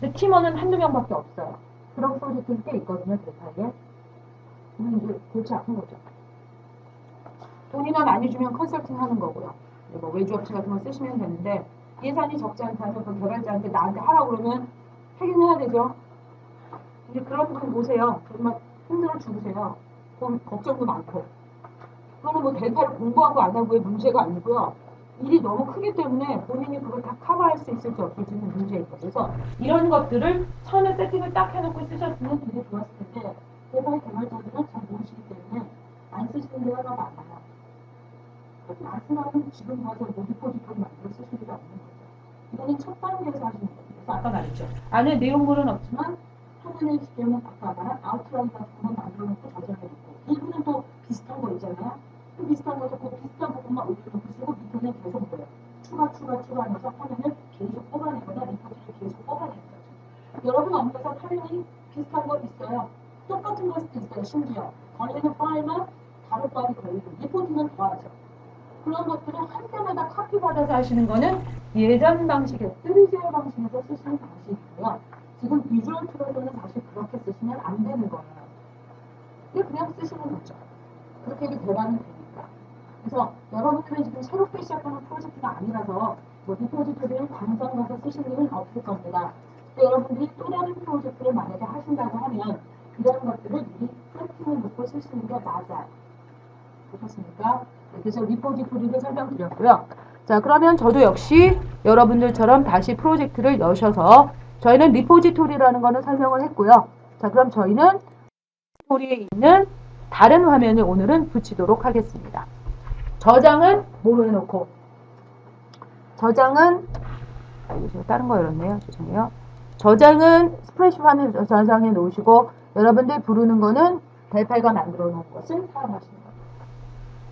근데 팀원은 한두 명밖에 없어요. 그런 프로젝트는 꽤 있거든요. 델파이에. 그럼 이제 골치 아픈 거죠. 돈이나 많이 주면 컨설팅 하는 거고요. 뭐 외주 업체 같은 거 쓰시면 되는데 예산이 적지 않다면 그 개발자한테 나한테 하라고 그러면 하긴 해야 되죠. 이제 그런 분 보세요. 정말 힘들어 죽으세요. 걱정도 많고. 그거는 뭐 델파를 공부하고 안 하고의 문제가 아니고요. 일이 너무 크기 때문에 본인이 그걸 다 커버할 수 있을지 없을지는 문제있고. 그래서 이런 것들을 처음에 세팅을 딱 해놓고 쓰셨으면 되게 좋았을 텐데 델파의 개발자들은 잘 모르시기 때문에 안 쓰시는 데가 많아요. 안 쓰면 지금 가서 뭐 리포지토리 만들어 쓰실 일이 없는 거죠. 이거는 첫 단계에서 하시는 거예요. 그래서 아까 말했죠. 안에 내용물은 없지만 화면에 시키면 아까 말한 아웃라인 같은 거 만들어놓고 저장해놓고 일부는 또 비슷한 거 있잖아요. 그 비슷한 거에서 그 비슷한 부분만 올려놓고 쓰고 밑에는 계속 뭐예요. 추가하면서 화면을 계속 뽑아내거나 리포트를 계속 뽑아내는 거죠. 여러분 업무에서 화면이 비슷한 거 있어요. 똑같은 걸 수도 있어요. 심지어 걸리는 파일만 다른 파일이 걸리고 리포트는 더하죠. 그런 것들을 한 때마다 카피받아서 하시는 거는 예전 방식의 3GL 방식에서 쓰시는 방식이고요. 지금 비주얼 툴에서는 사실 그렇게 쓰시면 안 되는 거예요. 그냥 쓰시는 거죠. 그렇게 해도 대박은 되니까. 그래서 여러분들은 지금 새롭게 시작하는 프로젝트가 아니라서 뭐 리포지토리를 당장 가서 쓰실 일은 없을 겁니다. 여러분들이 또 다른 프로젝트를 만약에 하신다고 하면 이런 것들을 미리 세팅을 놓고 쓰시는 게 맞아요. 보셨습니까? 그래서 리포지토리를 설명드렸고요. 자, 그러면 저도 역시 여러분들처럼 다시 프로젝트를 여셔서 저희는 리포지토리라는 거는 설명을 했고요. 자, 그럼 저희는 리포지토리에 있는 다른 화면을 오늘은 붙이도록 하겠습니다. 저장은 뭐로 해놓고? 저장은 제가 다른 거 열었네요. 죄송해요. 저장은 스프레시 화면 저장해 놓으시고 여러분들 부르는 거는 델파이가 만들어 놓은 것을 사용하시는 거예요.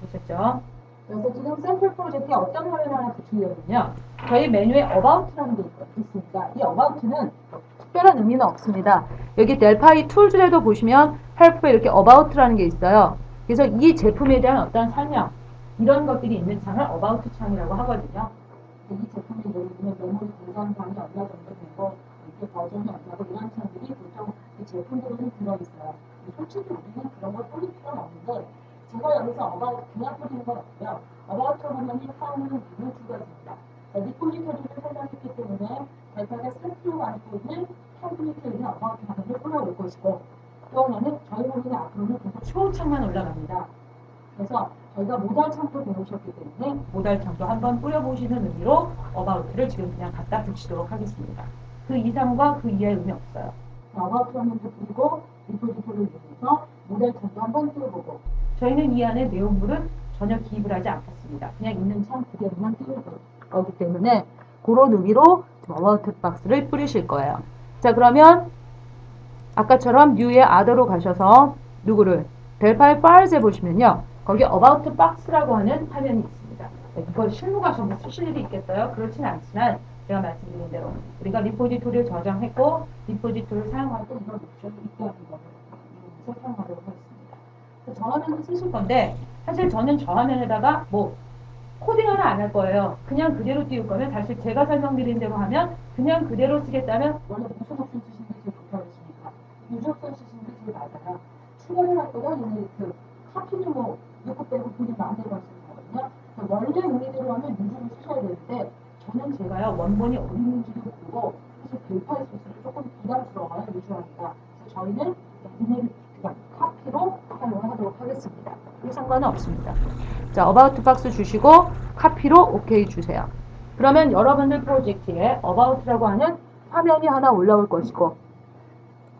보셨죠? 그래서 지금 샘플 프로젝트에 어떤 화면을 하나 붙이려면요. 저희 메뉴에 About라는 게 있습니다. 이 About는 특별한 의미는 없습니다. 여기 델파이 툴즈에도 보시면 헬프에 이렇게 About라는 게 있어요. 그래서 이 제품에 대한 어떤 설명, 이런 것들이 있는 창을 About 창이라고 하거든요. 이 제품의 예를 들면 메모리 공간방이 얼마 정도 되고 이게 버전이 얼마고 이런 창들이 보통 이 제품들에는 들어있어요. 솔직히 우리는 그런 걸 뿌릴 필요는 없는데 제가 여기서 About 그냥 뿌리는 건 없고요. About 화면이 사용하는 이유 두 가지입니다. 리포지토리를 설명했기 때문에 델파가 새로 안고 있는 템플릿에 있는 About 화면을 뿌려올 것이고 또 하나는 저희 화면의 앞으로는 계속 추후창만 올라갑니다. 그래서 저희가 모달 창도 배우셨기 때문에 모달 창도 한번 뿌려보시는 의미로 About를 지금 그냥 갖다 붙이도록 하겠습니다. 그 이상과 그 이하의 의미 없어요. About 화면도 뿌리고 리포지토리를 이용해서 모달 창도 한번 띄워보고 저희는 이 안에 내용물은 전혀 기입을 하지 않겠습니다. 그냥 있는 창 그대로만 띄울 거기 때문에 그런 의미로 About 박스를 뿌리실 거예요. 자, 그러면 아까처럼 New의 Other로 가셔서 누구를? 델파이 파일즈에 보시면요. 거기 About Box라고 하는 화면이 있습니다. 이걸 실무가 전부 쓰실 일이 있겠어요? 그렇진 않지만 제가 말씀드린 대로 우리가 리포지토리를 저장했고 리포지토리를 사용할 때 이런 옵션이 있게 하는 거를 설명하도록 하겠습니다. 저 화면을 쓰실 건데 사실 저는 저 화면에다가 뭐 코딩을 안 할 거예요. 그냥 그대로 띄울 거면 사실 제가 설명드린 대로 하면 그냥 그대로 쓰겠다면 원래 무슨 옵션 쓰시는 게 제일 좋다고 했습니까? 유저 옵션 쓰시는 게 제일 맞아요. 추가를 할 거다 유니트 카피는 뭐 6급 빼고 그게 마음대로 할 수 있는 거거든요. 원래 의미대로 하면 유저를 쓰셔야 되는데 저는 제가요 원본이 어디 있는지도 모르고 사실 델파이 소스를 조금 부담스러워요. 유저하기가. 그래서 저희는 이메일 카피로 사용하도록 하겠습니다. 상관은 없습니다. 자, about 박스 주시고 카피로 오케이 주세요. 그러면 여러분들 프로젝트에 about라고 하는 화면이 하나 올라올 것이고,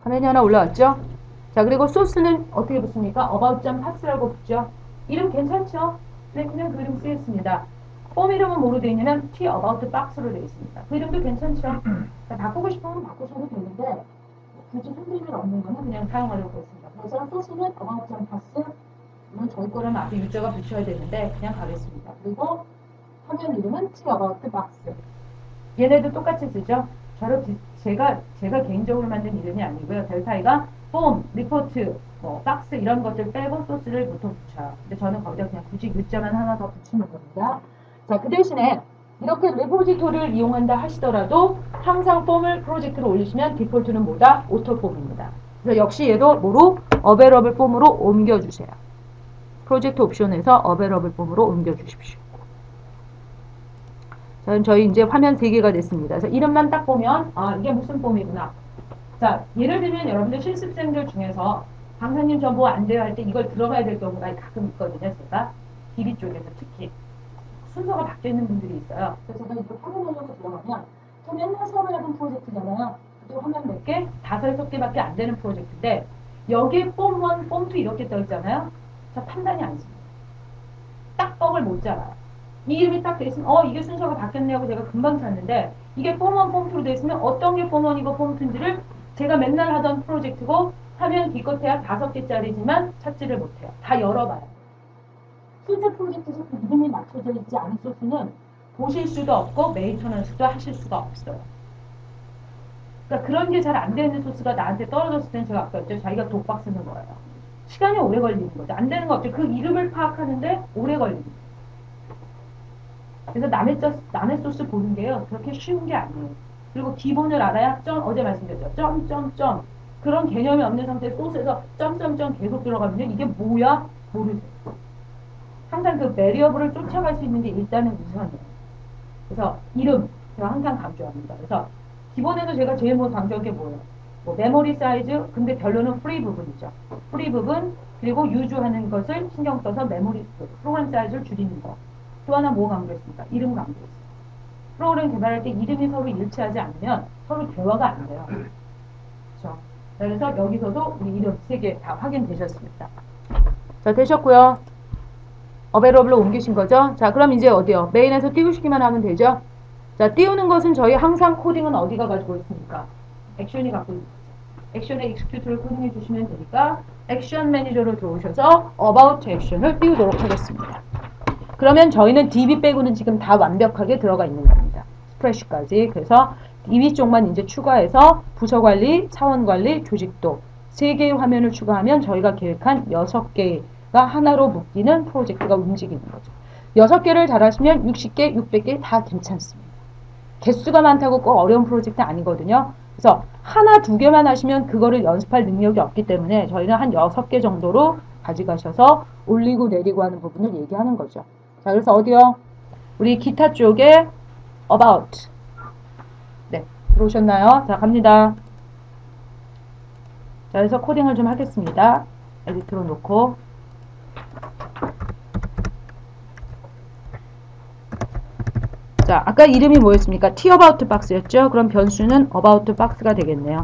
화면이 하나 올라왔죠? 자, 그리고 소스는 어떻게 붙습니까? about.path라고 붙죠? 이름 괜찮죠? 네, 그냥 그 이름 쓰겠습니다. 폼 이름은 뭐로 되어 있냐면 t about box로 되어 있습니다. 그 이름도 괜찮죠? 자, 바꾸고 싶으면 바꾸셔도 되는데 굳이 흔들림 없는 거는 그냥 사용하려고 했습니다. 그래서 소스는 about.path, 물론 저희 거라면 앞에 유저가 붙여야 되는데 그냥 가겠습니다. 그리고 화면 이름은 t about box. 얘네도 똑같이 쓰죠? 제가 개인적으로 만든 이름이 아니고요. 델타이가 폼, 리포트, 박스 이런 것들 빼고 소스를 보통 붙여요. 근데 저는 거기다 그냥 굳이 유자만 하나 더 붙이는 겁니다. 자, 그 대신에 이렇게 레포지토리를 이용한다 하시더라도 항상 폼을 프로젝트로 올리시면 디폴트는 뭐다? 오토폼입니다. 그래서 역시 얘도 뭐로? 어베러블 폼으로 옮겨주세요. 프로젝트 옵션에서 어베러블 폼으로 옮겨주십시오. 자, 저희 이제 화면 3개가 됐습니다. 그래서 이름만 딱 보면 아, 이게 무슨 폼이구나. 자, 예를 들면 여러분들 실습생들 중에서 강사님 저 뭐 안 돼요 할 때 이걸 들어가야 될 경우가 가끔 있거든요. 제가 DB 쪽에서 특히 순서가 바뀌어 있는 분들이 있어요. 그래서 제가 이걸 확인하려고 들어가면 저 맨날 서로 하던 프로젝트잖아요. 그리고 화면 몇 개? 5, 6개밖에 안 되는 프로젝트인데 여기에 폼 1, 폼 2 이렇게 떠 있잖아요. 저 판단이 안 씁니다. 딱 뻥을 못 잡아요. 이 이름이 딱 돼 있으면 이게 순서가 바뀌었네요. 제가 금방 찾는데 이게 폼 1, 폼 2로 돼 있으면 어떤 게 폼 1이고 폼 2인지를 제가 맨날 하던 프로젝트고 화면 기껏해야 5개짜리지만 찾지를 못해요. 다 열어봐요. 실제 프로젝트에서 그 이름이 맞춰져 있지 않은 소스는 보실 수도 없고 메인터넌스도 하실 수가 없어요. 그러니까 그런 게 잘 안 되는 소스가 나한테 떨어졌을 때는 제가 아까 했죠. 자기가 독박 쓰는 거예요. 시간이 오래 걸리는 거죠. 안 되는 거 없죠. 그 이름을 파악하는데 오래 걸립니다. 그래서 남의 소스 보는 게요. 그렇게 쉬운 게 아니에요. 그리고 기본을 알아야 어제 말씀드렸죠. 점점점 그런 개념이 없는 상태에 소스에서 점점점 계속 들어가면요. 이게 뭐야? 모르세요. 항상 그 베리어블을 쫓아갈 수 있는 게 일단은 우선이에요. 그래서 이름 제가 항상 강조합니다. 그래서 기본에서 제가 제일 강조한 게 뭐예요? 메모리 사이즈, 근데 별로는 프리 부분이죠. 프리 부분, 그리고 유주하는 것을 신경 써서 메모리, 프로그램 사이즈를 줄이는 거. 또 하나 뭐 강조했습니까? 이름 강조했어요. 프로그램 개발할 때 이름이 서로 일치하지 않으면 서로 대화가 안 돼요. 그렇죠? 그래서 여기서도 우리 이름 3개 다 확인되셨습니다. 자, 되셨고요. 어베러블로 옮기신 거죠? 자, 그럼 이제 어디요? 메인에서 띄우시기만 하면 되죠? 자, 띄우는 것은 저희 항상 코딩은 어디가 가지고 있습니까? 액션이 갖고 있는 거죠. 액션의 execute를 코딩해 주시면 되니까 액션 매니저로 들어오셔서 about 액션을 띄우도록 하겠습니다. 그러면 저희는 DB 빼고는 지금 다 완벽하게 들어가 있는 겁니다. 스프레쉬까지. 그래서 DB 쪽만 이제 추가해서 부서 관리, 사원 관리, 조직도 3개의 화면을 추가하면 저희가 계획한 6개가 하나로 묶이는 프로젝트가 움직이는 거죠. 6개를 잘하시면 60개, 600개 다 괜찮습니다. 개수가 많다고 꼭 어려운 프로젝트 아니거든요. 그래서 하나, 2개만 하시면 그거를 연습할 능력이 없기 때문에 저희는 한 6개 정도로 가져가셔서 올리고 내리고 하는 부분을 얘기하는 거죠. 자, 그래서 어디요? 우리 기타 쪽에 about. 네, 들어오셨나요? 자, 갑니다. 자, 그래서 코딩을 좀 하겠습니다. 에디터로 놓고. 자, 아까 이름이 뭐였습니까? t about box였죠? 그럼 변수는 about box가 되겠네요.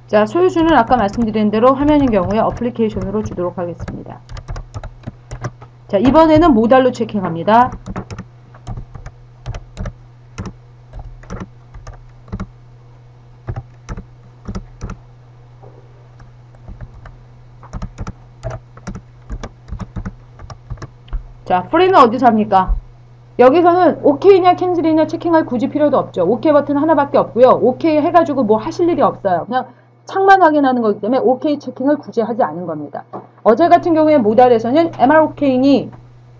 자, 소유주는 아까 말씀드린 대로 화면인 경우에 어플리케이션으로 주도록 하겠습니다. 자, 이번에는 모달로 체킹합니다. 자, 프리는 어디서 합니까? 여기서는 OK냐 캔슬이냐 체킹할 굳이 필요도 없죠. OK 버튼 하나밖에 없고요. OK 해가지고 뭐 하실 일이 없어요. 그냥 창만 확인하는 거기 때문에 OK 체킹을 굳이 하지 않은 겁니다. 어제 같은 경우에 모달에서는 MROK니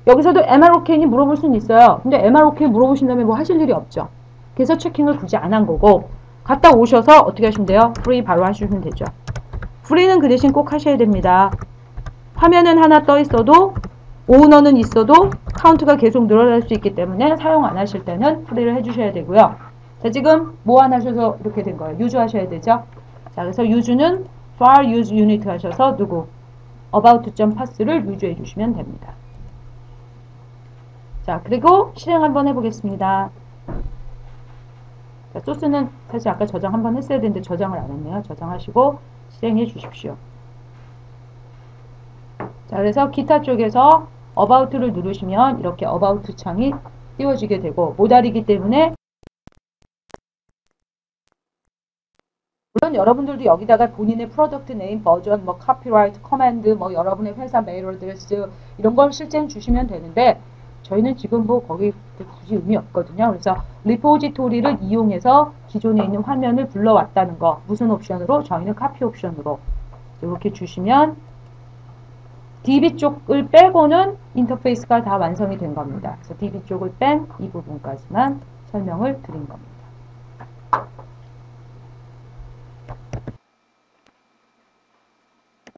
여기서도 MROK니 물어볼 수는 있어요. 근데 MROK 물어보신 다음에 뭐 하실 일이 없죠. 그래서 체킹을 굳이 안 한 거고, 갔다 오셔서 어떻게 하시면 돼요? 프리 바로 하시면 되죠. 프리는 그 대신 꼭 하셔야 됩니다. 화면은 하나 떠 있어도 오너는 있어도 카운트가 계속 늘어날 수 있기 때문에 사용 안 하실 때는 프리를 해주셔야 되고요. 자, 지금 뭐 안 하셔서 이렇게 된 거예요. 유즈 하셔야 되죠. 자, 그래서 유즈는 for use unit 하셔서 누구? about.pass를 유즈해 주시면 됩니다. 자, 그리고 실행 한번 해보겠습니다. 자, 소스는 사실 아까 저장 한번 했어야 되는데 저장을 안 했네요. 저장하시고 실행해 주십시오. 자, 그래서 기타 쪽에서 about를 누르시면 이렇게 about 창이 띄워지게 되고, 모달이기 때문에 물론 여러분들도 여기다가 본인의 프로덕트 네임, 버전, 뭐 카피라이트, 커맨드, 뭐 여러분의 회사 메일 어드레스 이런 걸 실제는 주시면 되는데, 저희는 지금 뭐 거기 굳이 의미 없거든요. 그래서 리포지토리를 이용해서 기존에 있는 화면을 불러왔다는 거, 무슨 옵션으로? 저희는 카피 옵션으로 이렇게 주시면 DB 쪽을 빼고는 인터페이스가 다 완성이 된 겁니다. 그래서 DB 쪽을 뺀 이 부분까지만 설명을 드린 겁니다.